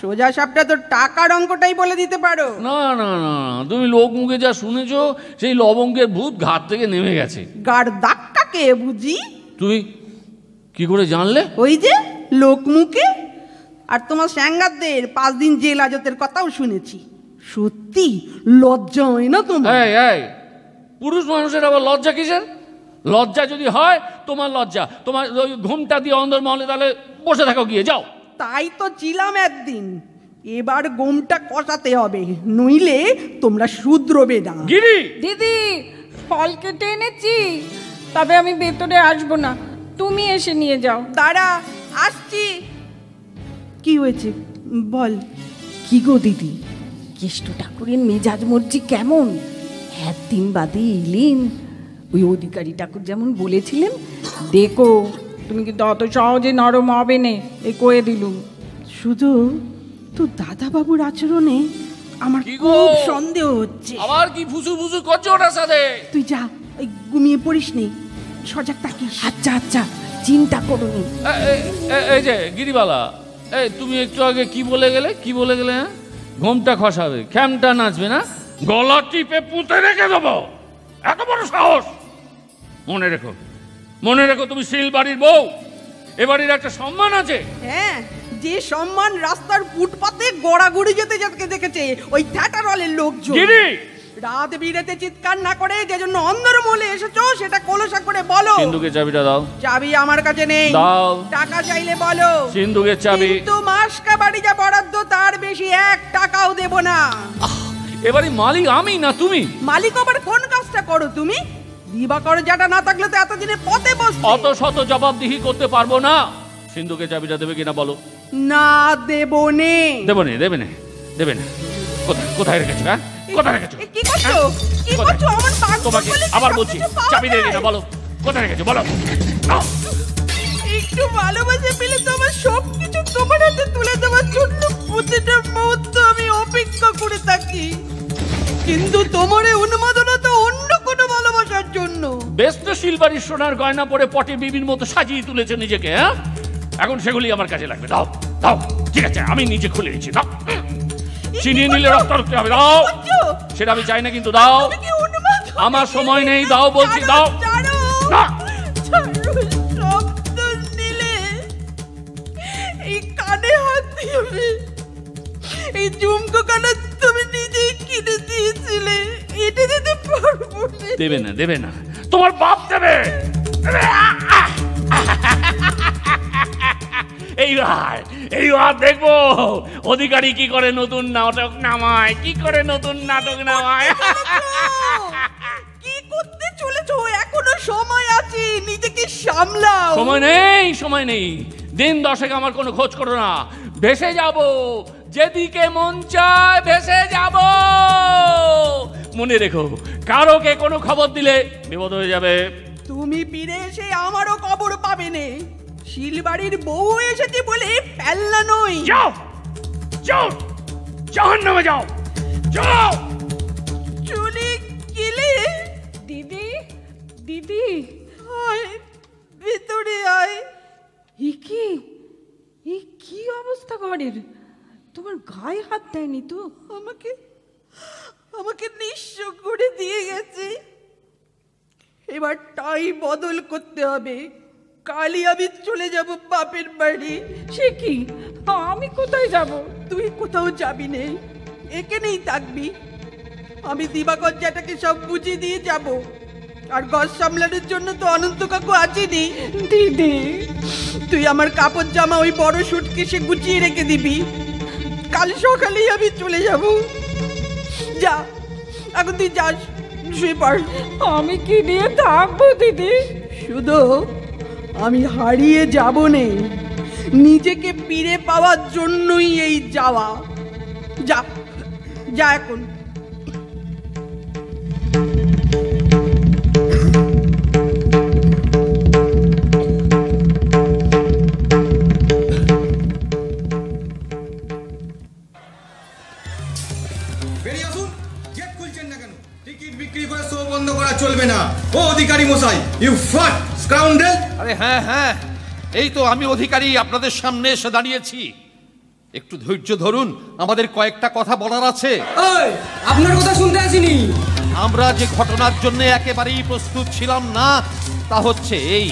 সোজা সাপটা তো টাকার অঙ্কটাই বলে দিতে পারো। না না না, তুমি লোক মুখে যা শুনেছো, সেই লবঙ্গের ভূত ঘাট থেকে নেমে গেছে। গাড় দাগটাকে বুঝি? তুমি কি করে জানলে? ওই যে লোক মুখে। আর তোমার স্যাঙ্গারদের 5 দিন জেল হাজতের কথাও শুনেছি। সত্যি লজ্জা হয় না তোমার? এই পুরুষ মানুষের আবার লজ্জা কিসের? লজ্জা যদি হয় তোমার লজ্জা, তোমার ওই ঘুমটা দিয়ে অন্দরমহলে তাহলে বসে থাকো, গিয়ে যাও। তাই তো ছিলাম একদিন, এবার গোমটা কষাতে হবে, নইলে তোমরা শুধরবে না। গিরি, দিদি ফল কেটে এনেছি, তবে আমি ভেতরে আসবো না, তুমি এসে নিয়ে যাও। দাঁড়া, আসছি। কি হয়েছে বল? কি গো দিদি, কেষ্ট ঠাকুরের মেজাজ মর্জি কেমন? একদিন বাদে এলেন। ওই অধিকারী ঠাকুর যেমন বলেছিলেন, দেখো তুমি কিন্তু অত সহজে নরম হবে নে, এ কয়ে দিলুম। শুধু তো দাদা বাবুর আচরণে আমার খুব সন্দেহ হচ্ছে। আবার কি ফুসু ফুসু করছো ওটার সাথে? তুই যা, ওই ঘুমিয়ে পড়িস নি, সজাগ থাকিস। আচ্ছা আচ্ছা, চিন্তা করো নি। এই যে গিরিবালা, এই তুমি একটু আগে কি বলে গেলে? কি বলে গেলে? হ্যাঁ, ঘুমটা খসাবে, খ্যামটা নাচবে না, গলা টিপে পুঁতে রেখে দেবো। এত বড় সাহস! মনে রেখো, মনে রেখো, তুমি শিল বাড়ির বউ, এ বাড়ির একটা সম্মান আছে। হ্যাঁ, যে সম্মান রাস্তার ফুটপাতে গড়াগড়ি যেতে যেতে দেখেছে ওই থিয়েটার হলের লোকজন। গিরি, রাত বিরেতে চিৎকার না করে যে জন্য অন্দরমহলে এসেছো সেটা খোলসা করে বলো। সিন্ধুকের চাবিটা দাও। চাবি আমার কাছে নেই। দাও। টাকা চাইলে বলো। সিন্ধুকের চাবি। কিন্তু মাসকা বাড়ি যা বরাদ্দ তার বেশি 1 টাকাও দেব না। এবারে মালিক আমি না তুমি? মালিক আবার কোন কাজটা করো তুমি? দিবাকর যেটা না থাকলে তো এতদিনে পথে বসতে। অত শত জবাবদিহি করতে পারবো না। সিন্ধুকের চাবিটা দেবে কিনা বলো। না দেবো নে। দেবো নে, দেবে না, দেবে না। কোথায় রেখেছো? হ্যাঁ, কোথায় রেখেছো? কি করছো? কি করছো? আমার বাগ তোমাকে আবার বলছি, চাবি দেবে কিনা বলো। কোথায় রেখেছো বলো। একটু ভালোবাসা পেলে তো আমার সবকিছু তোমার হাতে তুলে দেওয়ার জন্য প্রতিটা মুহূর্ত আমি অপেক্ষা করে থাকি, কিন্তু তোমার এই উন্মাদনা তো অন্য কোনো ভালোবাসার জন্য। বেশ তো শিলবাড়ির সোনার গয়না পরে পটে বিবির মতো সাজিয়ে তুলেছে নিজেকে। হ্যাঁ, এখন সেগুলি আমার কাছে লাগবে। দাও দাও, ঠিক আছে আমি নিজে খুলে দিচ্ছি। দাও, চিনিয়ে নিলে রক্ত রক্ত হবে। দাও, সেটা আমি চাই না, কিন্তু দাও। আমার সময় নেই, দাও বলছি, দাও। এই কানে হাত দিবে, এই ঝুমকো কানে তুমি নিজেই কিনে দিয়েছিলে, এটা দিতে পারবো না। দেবে না, দেবে না, তোমার বাপ দেবে। এইবার দেখবো অধিকারী কি করে নতুন নাটক নামায়, কি করে নতুন নাটক নামায়। কি করতে চলেছো? এখনো সময় আছে, নিজেকে সামলাও। সময় নেই, সময় নেই। দিন 10 আমার কোনো খোঁজ করো না। ভেসে যাব যেদিকে মন চায়, ভেসে যাব। মনে রেখো, কারোকে কোনো খবর দিলে বিপদ হয়ে যাবে। তুমি ফিরে এসে আমারও খবর পাবে না। শিলবাড়ির বউ এসেছে বলে ফেলনা নই। যাও যাও, জাহান্নামে যাও, যাও। চলে গেলে দিদি, দিদি আয়, ভিতরে আয়। কি অবস্থা ঘরের? তোমার গায়ে হাত দেয়নি তো? আমাকে নিঃস্ব করে দিয়ে গেছে। এবার টাই বদল করতে হবে। কালই আমি চলে যাব বাপের বাড়ি। সে কি? আমি কোথায় যাব? তুই কোথাও যাবি নে, এখানেই থাকবি। আমি দিবাকর জ্যাঠাকে সব বুঝিয়ে দিয়ে যাব। আর ঘর সামলানোর জন্য তো অনন্ত কাকু আছেনি। দিদি, তুই আমার কাপড় জামা ওই বড় সুটকেসে গুছিয়ে রেখে দিবি। কাল সকালেই আমি চলে যাব। যা, এখন তুই যাস, শুয়ে পড়। আমি কি নিয়ে থাকবো দিদি? শুধু আমি হারিয়ে যাব নে, নিজেকে ফিরে পাওয়ার জন্যই এই যাওয়া। যা যা এখন। বেরিয়ে আসুন। গেট খুলছেন না কেন? টিকিট বিক্রি করে শো বন্ধ করা চলবে না। ও অধিকারী মশাই, ইউ ফাট স্কাউন্ডেল! আরে হ্যাঁ হ্যাঁ, এই তো আমি অধিকারী আপনাদের সামনে এসে দাঁড়িয়েছি। একটু ধৈর্য ধরুন, আমাদের কয়েকটা কথা বলার আছে। আপনার কথা শুনতে আসিনি। আমরা যে ঘটনার জন্য একেবারেই প্রস্তুত ছিলাম না তা হচ্ছে এই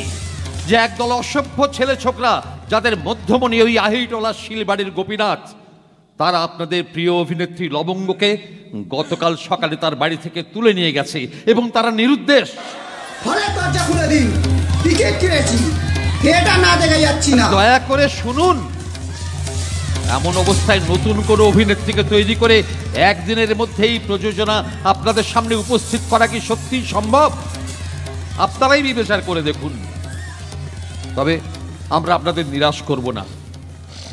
যে একদল অসভ্য ছেলে ছোকরা, যাদের মধ্যমণি ওই আহিটোলা শিলবাড়ির গোপীনাথ, তারা আপনাদের প্রিয় অভিনেত্রী লবঙ্গকে গতকাল সকালে তার বাড়ি থেকে তুলে নিয়ে গেছে এবং তারা নিরুদ্দেশ। দরজা খুলে দিন, টিকিট কিনেছি, থিয়েটার না দেখে যাচ্ছি না। দয়া করে শুনুন, এমন অবস্থায় নতুন কোনো অভিনেত্রীকে তৈরি করে একদিনের মধ্যেই প্রযোজনা আপনাদের সামনে উপস্থিত করা কি সত্যি সম্ভব? আপনারাই বিবেচনা করে দেখুন। তবে আমরা আপনাদের নিরাশ করব না।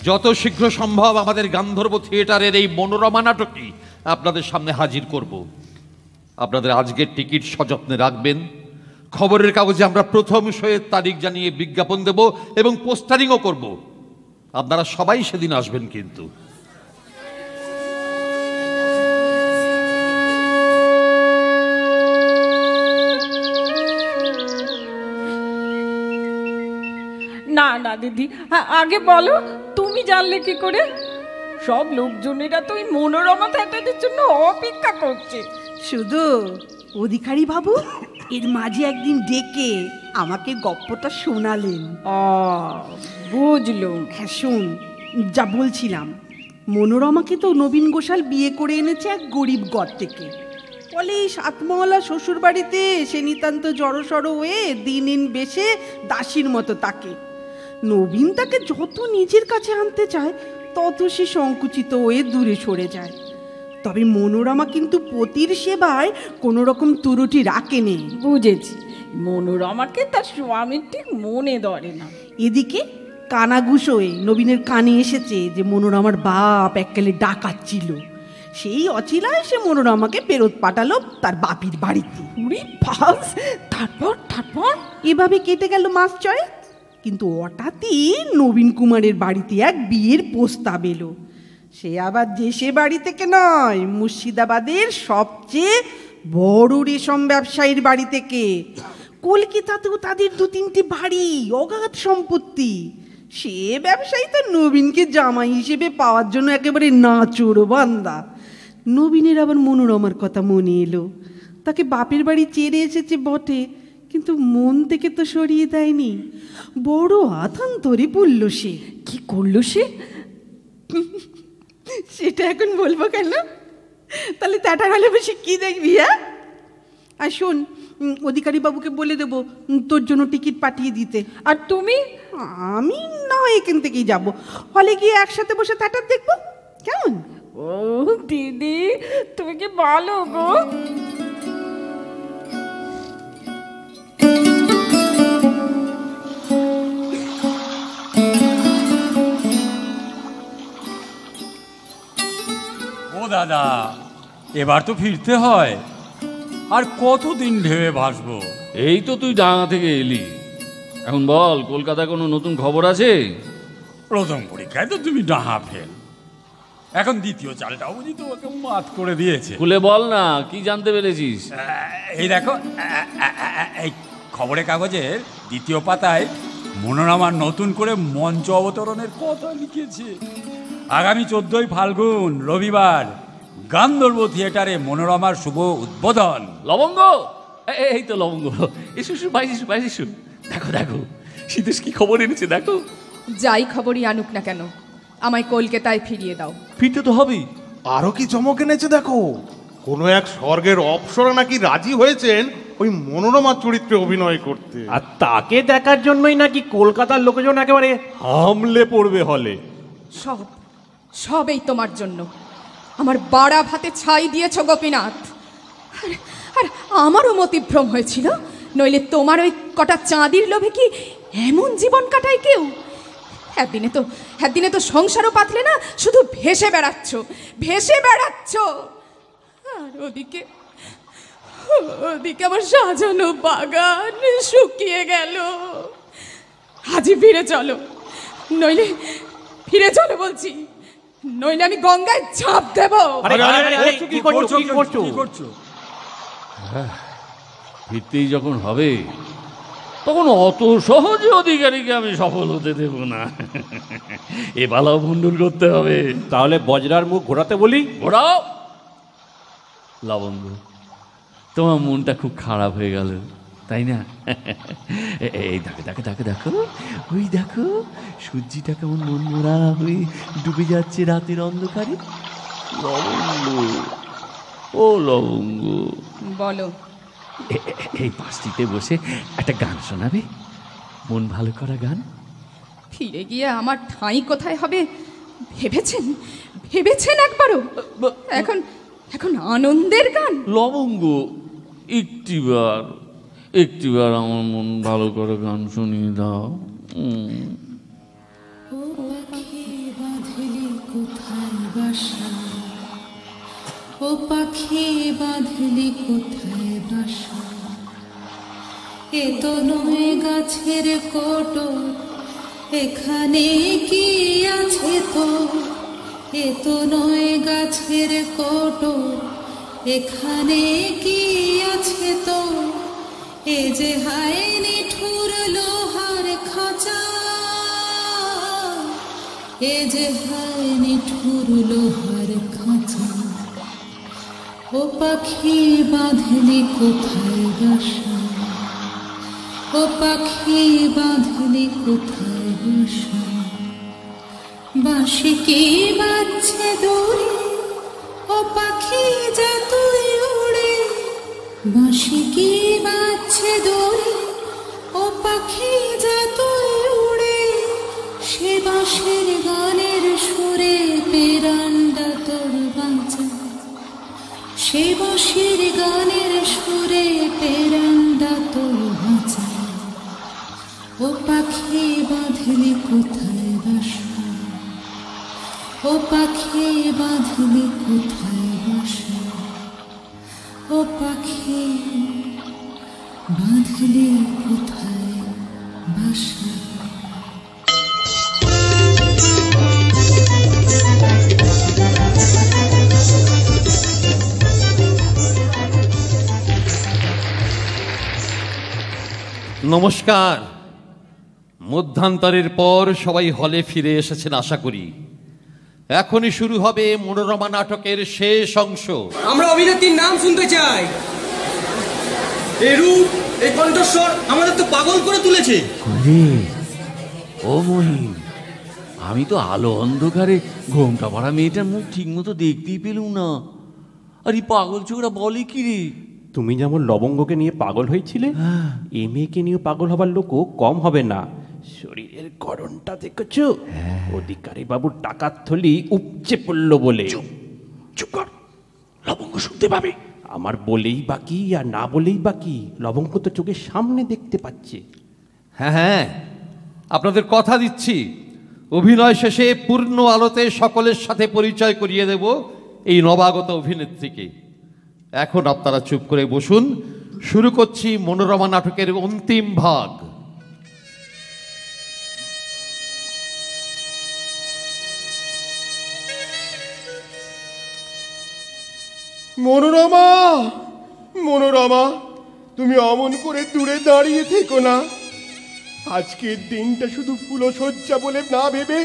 যত শীঘ্র সম্ভব আমাদের গান্ধর্ব থিয়েটারের এই মনোরমা নাটকটি আপনাদের সামনে হাজির করব। আপনাদের আজকের টিকিট সযত্নে রাখবেন। খবরের কাগজে আমরা প্রথম শোয়ের তারিখ জানিয়ে বিজ্ঞাপন দেব এবং পোস্টারিংও করব। আপনারা সবাই সেদিন আসবেন কিন্তু। না না দিদি, আগে বলো, তুমি জানলে কি করে? সব লোকজনেরা তো ওই মনোরমা থিয়েটারের জন্য অপেক্ষা করছে। শুধু অধিকারী বাবু এর মাঝে একদিন ডেকে আমাকে গপ্পটা শোনালেন। বুঝলো। হ্যাঁ শোন, যা বলছিলাম, মনোরমাকে তো নবীন ঘোষাল বিয়ে করে এনেছে এক গরিব ঘর থেকে। ফলে এই সাতমহলা শ্বশুর বাড়িতে সে নিতান্ত জড়সড় হয়ে দিন বেশে দাসীর মতো তাকে। নবীন তাকে যত নিজের কাছে আনতে চায় তত সে সংকুচিত হয়ে দূরে সরে যায়। তবে মনোরমা কিন্তু পতির সেবায় কোনো রকম ত্রুটি রাখেনি। বুঝেছি, মনোরমাকে তার স্বামীর ঠিক মনে ধরে না। এদিকে কানাঘুষ হয়ে নবীনের কানে এসেছে যে মনোরমার বাপ এককালে ডাকাত ছিল। সেই অচিলায় সে মনোরমাকে ফেরত পাঠালো তার বাপির বাড়িতে। তারপর এভাবে কেটে গেল মাস ছয়েক। কিন্তু হঠাৎই নবীন কুমারের বাড়িতে এক বিয়ের প্রস্তাব এলো। সে আবার দেশে বাড়ি থেকে নয়, মুর্শিদাবাদের সবচেয়ে বড় রেশম ব্যবসায়ীর বাড়ি থেকে। কলকাতাতেও তাদের 2-3টি বাড়ি, অগাধ সম্পত্তি। সে ব্যবসায়ী তো নবীনকে জামাই হিসেবে পাওয়ার জন্য একেবারে নাচোড় বান্দা। নবীনের আবার মনোরমার কথা মনে এলো। তাকে বাপের বাড়ি চেয়ে এসেছে বটে, কিন্তু মন থেকে তো সরিয়ে দেয়নি। বড় আথান্তরে পড়ল সে। কি করলো সে? সেটা এখন বলবো কেন? তাহলে তাটার হলে বসে কি দেখবি? হ্যাঁ, আর শোন, অধিকারী বাবুকে বলে দেবো তোর জন্য টিকিট পাঠিয়ে দিতে। আর তুমি? আমি না এখান থেকেই যাবো, হলে গিয়ে একসাথে বসে থিয়েটার দেখবো, কেমন? ও দিদি, তুমি কি ভালো গো। ও দাদা, এবার তো ফিরতে হয়। আর কতদিন ঢেবে ভাসবো? এই তো তুই ডাঙা থেকে এলি, এখন বল কলকাতায় কোনো নতুন খবর আছে? প্রথম পরীক্ষায় তো তুমি ডাহা ফেল, এখন দ্বিতীয় চালটাও বুঝি তোমাকে মাত করে দিয়েছে। খুলে বল না, কি জানতে পেরেছিস? এই দেখো, এই খবরের কাগজের দ্বিতীয় পাতায় মনোরমার নতুন করে মঞ্চ অবতরণের কথা লিখেছে। আগামী 14ই ফাল্গুন রবিবার গান্ধর্ব থিয়েটারে মনোরমার শুভ উদ্বোধন। লবঙ্গ, এই তো লবঙ্গ, এসু বাইশ এসু। দেখো দেখো শীতেশ কি খবর এনেছে দেখো। যাই খবরই আনুক না কেন, আমায় কলকাতায় ফিরিয়ে দাও। ফিরতে তো হবেই। আরো কি চমক এনেছে দেখো, কোনো এক স্বর্গের অপ্সরা নাকি রাজি হয়েছেন ওই মনোরমার চরিত্রে অভিনয় করতে। আর তাকে দেখার জন্যই নাকি কলকাতার লোকজন একেবারে হামলে পড়বে হলে। সবই তোমার জন্য। আমার বাড়া ভাতে ছাই দিয়েছ গোপীনাথ। আর আমারও মতিভ্রম হয়েছিল, নইলে তোমার ওই কটা চাঁদির লোভে কি এমন জীবন কাটায় কেউ? একদিনে তো সংসারও পাতলে না, শুধু ভেসে বেড়াচ্ছ। আর ওদিকে আমার সাজানো বাগান শুকিয়ে গেল। আজই ফিরে চলো বলছি, নইলে আমি গঙ্গায় ঝাঁপ দেব। কি করছো? ফিরতেই যখন হবে তখন অত সহজে অধিকারীকে আমি সফল হতে দেব না। এ বালাও ভণ্ডুল করতে হবে। তাহলে বজরার মুখ ঘোরাতে বলি। ঘোরাও। লবঙ্গ, তোমার মনটা খুব খারাপ হয়ে গেল তাই না? এই দেখো ওই দেখো সূর্যিটা কেমন মন মরা হয়ে ডুবে যাচ্ছে রাতের অন্ধকারে। লবঙ্গ, ও লবঙ্গ, বলো। এই পাশটিতে বসে একটা গান শোনাবে, মন ভালো করা গান। ফিরে গিয়ে আমার ঠাঁই কোথায় হবে ভেবেছেন একবারও? এখন আনন্দের গান। লবঙ্গ, একটিবার আমার মন ভালো করে গান শুনিয়ে দাও। ও পাখি বাঁধলি কোথায় বাসা, ও পাখি বাঁধলি কোথায় বাসা, এ তো নয় গাছের কোটর, এখানে কি আছে তো? এ তো নয় গাছের কোটর, এখানে কি আছে তো? এ যে হায় নিঠুর লোহার খাঁচা, এ যে হায় নিঠুর লোহার খাঁচা, ও পাখি বাঁধলি কোথায় বাসা, ও পাখি বাঁধলি কোথায় বাসা, বাঁশি কি বাজছে দূরে, ও পাখি যে তুই উড়ে বাঁশি কি বাজছে দোলে, ও পাখি যতই উড়ে, সে বাঁশের গানের সুরে পেরান্ডা তোর বাঁচা, সে বাঁশের গানের সুরে পেরান্ডা তোর বাঁচা। ও পাখি বাঁধলি কোথায় বাসা, ও পাখি বাঁধলি কোথায় বাসা, ও পাখি বাঁধলি কোথায় বাসা। নমস্কার। মধ্যান্তরের পর সবাই হলে ফিরে এসেছেন আশা করি। এখনই শুরু হবে মনোরমা নাটকের শেষ অংশ। আমরা অভিনেত্রীর নাম শুনতে চাই। এই রূপ, এই কণ্ঠস্বর আমাদের তো পাগল করে তুলেছে। ও মহিম, আমি তো আলো অন্ধকারে ঘোমটা পড়া মেয়েটার মুখ ঠিক মতো দেখতেই পেলুম না। আর এই পাগল চোখরা বলে কি রে? তুমি যেমন লবঙ্গকে নিয়ে পাগল হয়েছিলে, এ মেয়েকে নিয়ে পাগল হবার লোকও কম হবে না। শরীরের গড়নটা দেখেছ? অধিকারী বাবুর টাকার থলি উপচে পড়লো বলে। চুপ কর, লবঙ্গ শুনতে পাবে। আমার বলেই বাকি আর না বলেই বাকি, লবঙ্গ তো চোখের সামনে দেখতে পাচ্ছে। হ্যাঁ হ্যাঁ, আপনাদের কথা দিচ্ছি, অভিনয় শেষে পূর্ণ আলোতে সকলের সাথে পরিচয় করিয়ে দেব এই নবাগত অভিনেত্রীকে। এখন আপনারা চুপ করে বসুন, শুরু করছি মনোরমা নাটকের অন্তিম ভাগ। মনোরমা, মনোরমা, তুমি অমন করে দূরে দাঁড়িয়ে থেকো না। আজকের দিনটা শুধু ফুলশয্যা বলে না ভেবে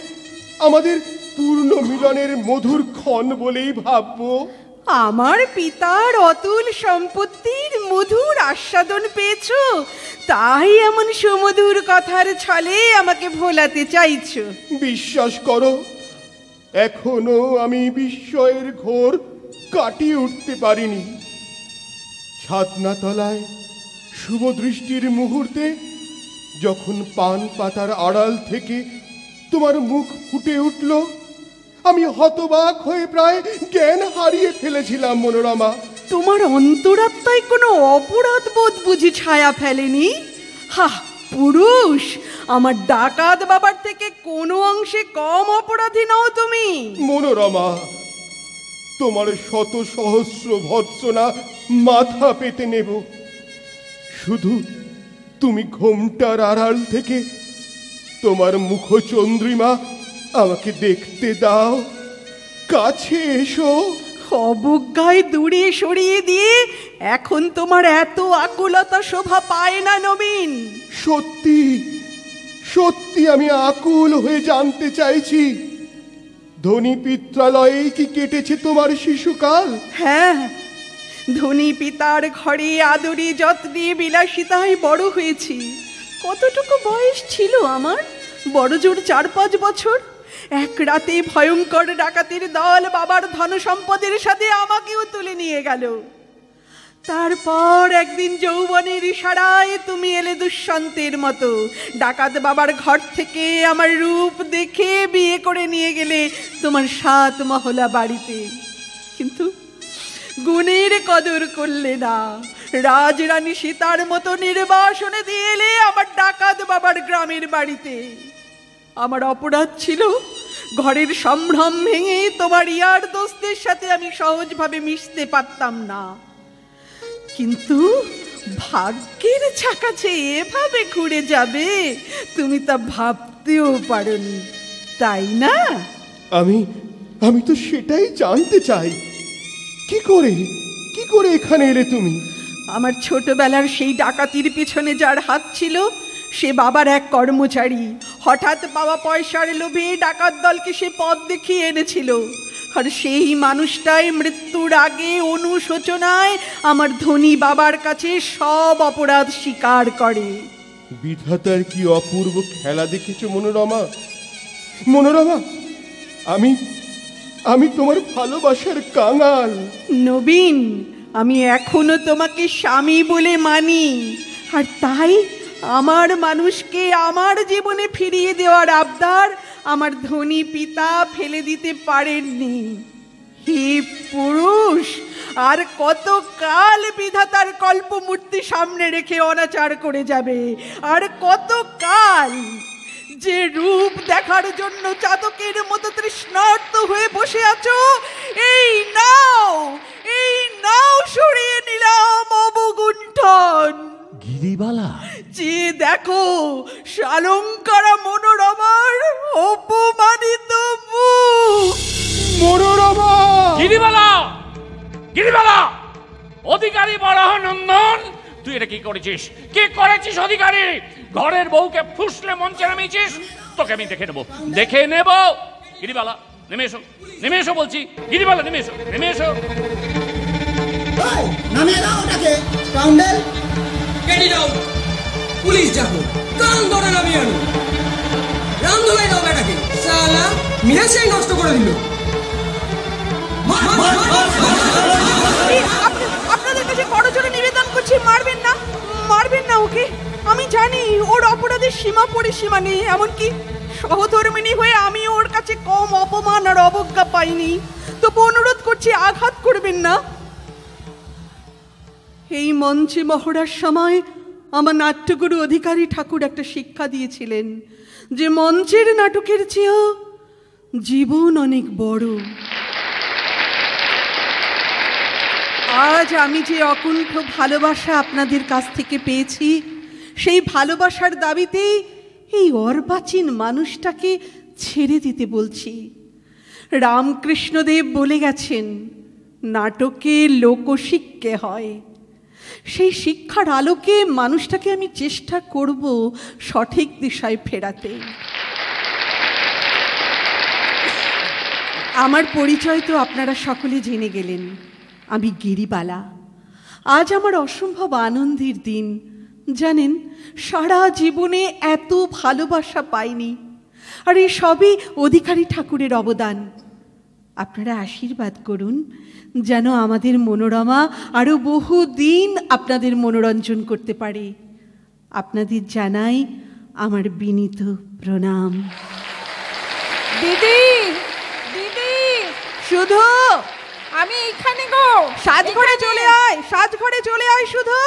আমাদের পূর্ণ মিলনের মধুর ক্ষণ বলেই ভাববো। আমার পিতার অতুল সম্পত্তির মধুর আস্বাদন পেয়েছো, তাই এমন সুমধুর কথার ছলে আমাকে ভোলাতে চাইছো। বিশ্বাস করো, এখনো আমি বিস্ময়ের ঘোর কাটিয়ে উঠতে পারিনি। ছাতনাতলায় শুভ দৃষ্টির মুহূর্তে যখন পান পাতার আড়াল থেকে তোমার মুখ ফুটে উঠল, আমি হতবাক হয়ে প্রায় জ্ঞান হারিয়ে ফেলেছিলাম। মনোরমা, তোমার অন্তরাত্মায় কোনো অপরাধ বোধ বুঝি ছায়া ফেলেনি? হা, পুরুষ, আমার ডাকাত বাবার থেকে কোনো অংশে কম অপরাধী নও তুমি। মনোরমা, তোমার শত সহস্র ভর্ৎসনা মাথা পেতে নেব, শুধু তুমি ঘোমটার আড়াল থেকে তোমার মুখচন্দ্রিমা আমাকে দেখতে দাও। কাছে এসো। অবজ্ঞায় দূরে সরিয়ে দিয়ে এখন তোমার এত আকুলতা শোভা পায় না নবীন। সত্যি সত্যি আমি আকুল হয়ে জানতে চাইছি, ধনী পিত্রালয়ে কি কেটেছে তোমার শিশুকাল? হ্যাঁ, ধনী পিতার ঘরে আদরে যত্নে বিলাসিতায় বড় হয়েছি। কতটুকু বয়স ছিল আমার? বড় জোর 4-5 বছর। এক রাতে ভয়ঙ্কর ডাকাতের দল বাবার ধন সম্পদের সাথে আমাকেও তুলে নিয়ে গেল। তারপর একদিন যৌবনের ইশারায় তুমি এলে দুঃসন্তের মতো, ডাকাত বাবার ঘর থেকে আমার রূপ দেখে বিয়ে করে নিয়ে গেলে তোমার 7 মহলা বাড়িতে। কিন্তু গুণের কদর করলে না, রাজরানী সীতার মতো নির্বাসনে দিয়ে এলে আমার ডাকাত বাবার গ্রামের বাড়িতে। আমার অপরাধ ছিল ঘরের সম্ভ্রম ভেঙে তোমার ইয়ার দোস্তের সাথে আমি সহজভাবে মিশতে পারতাম না। কিন্তু ভাগ্যের ছাকাছে এভাবে ঘুরে যাবে তুমি তা ভাবতেও পারোনি, তাই না? আমি তো সেটাই জানতে চাই, কি করে এখানে এলে তুমি? আমার ছোটবেলার সেই ডাকাতির পিছনে যার হাত ছিল সে বাবার এক কর্মচারী। হঠাৎ পাওয়া পয়সার লোভে ডাকাত দলকে সে পথ দেখিয়ে এনেছিল, আর সেই মানুষটাই মৃত্যুর আগে অনুশোচনায় আমার ধনী বাবার কাছে সব অপরাধ স্বীকার করে। বিধাতার কি অপূর্ব খেলা দেখেছো মনোরমা। মনোরমা, আমি তোমার ভালোবাসার কাঙাল। নবীন, আমি এখনো তোমাকে স্বামী বলে মানি, আর তাই আমার মানুষকে আমার জীবনে ফিরিয়ে দেওয়ার আবদার আমার ধনী পিতা ফেলে দিতে পারেননি। হে পুরুষ, আর কত কাল বিধাতার কল্পমূর্তি সামনে রেখে অনাচার করে যাবে? আর কত কাল? যে রূপ দেখার জন্য চাতকের মতো তৃষ্ণার্ত হয়ে বসে আছো, এই নাও সরিয়ে নিলাম অবগুণ্ঠন। গিরিবালা, যে দেখো শালঙ্কারা মনোরমার অপমানিত মুখ। মনোরমা! গিরিবালা, গিরিবালা, অধিকারী বরাহ নন্দন, তুই এটা কি করেছিস? কি করেছিস অধিকারী? ঘরের বউকে ফুসলে মঞ্চে নামিয়েছিস। তোকে আমি দেখে নেব। গিরিবালা, নেমে এসো, নেমে এসো বলছি। গিরিবালা, নেমে এসো, নেমে এসো। নামিয়ে দাও ওটাকে, স্কাউন্ডেল। কেটে দাও, পুলিশ যাবো, কান ধরে নামিয়ে আনো। রাম ধরে দাও বেটাকে, শালা মিরাশাই নষ্ট করে দিল। আপনাদের কাছে করজোড়ে নিবেদন করছি, মারবেন না ওকে। আমি জানি ওর অপরাধের সীমা পরিসীমা নেই, এমনকি সহধর্মিণী হয়ে আমি ওর কাছে কম অপমান আর অবজ্ঞা পাইনি। তবু অনুরোধ করছি, আঘাত করবেন না। এই মঞ্চে মহড়ার সময় আমার নাট্যগুরু অধিকারী ঠাকুর একটা শিক্ষা দিয়েছিলেন যে মঞ্চের নাটকের চেয়েও জীবন অনেক বড়। আজ আমি যে অকুণ্ঠ ভালোবাসা আপনাদের কাছ থেকে পেয়েছি, সেই ভালোবাসার দাবিতে এই অর্বাচীন মানুষটাকে ছেড়ে দিতে বলছি। রামকৃষ্ণদেব বলে গেছেন, নাটকে লোকশিক্ষা হয়। সেই শিক্ষার আলোকে মানুষটাকে আমি চেষ্টা করব সঠিক দিশায় ফেরাতে। আমার পরিচয় তো আপনারা সকলে জেনে গেলেন। আমি গিরিবালা। আজ আমার অসম্ভব আনন্দের দিন। জানেন, সারা জীবনে এত ভালোবাসা পাইনি, আর এই সবই অধিকারী ঠাকুরের অবদান। আপনারা আশীর্বাদ করুন যেন আমাদের মনোরমা আরও বহুদিন আপনাদের মনোরঞ্জন করতে পারে। আপনাদের জানাই আমার বিনীত প্রণাম। দিদি, দিদি, শুধু আমি এখানে গো। সাজঘরে চলে আয়, সাজঘরে চলে আয় শুধু।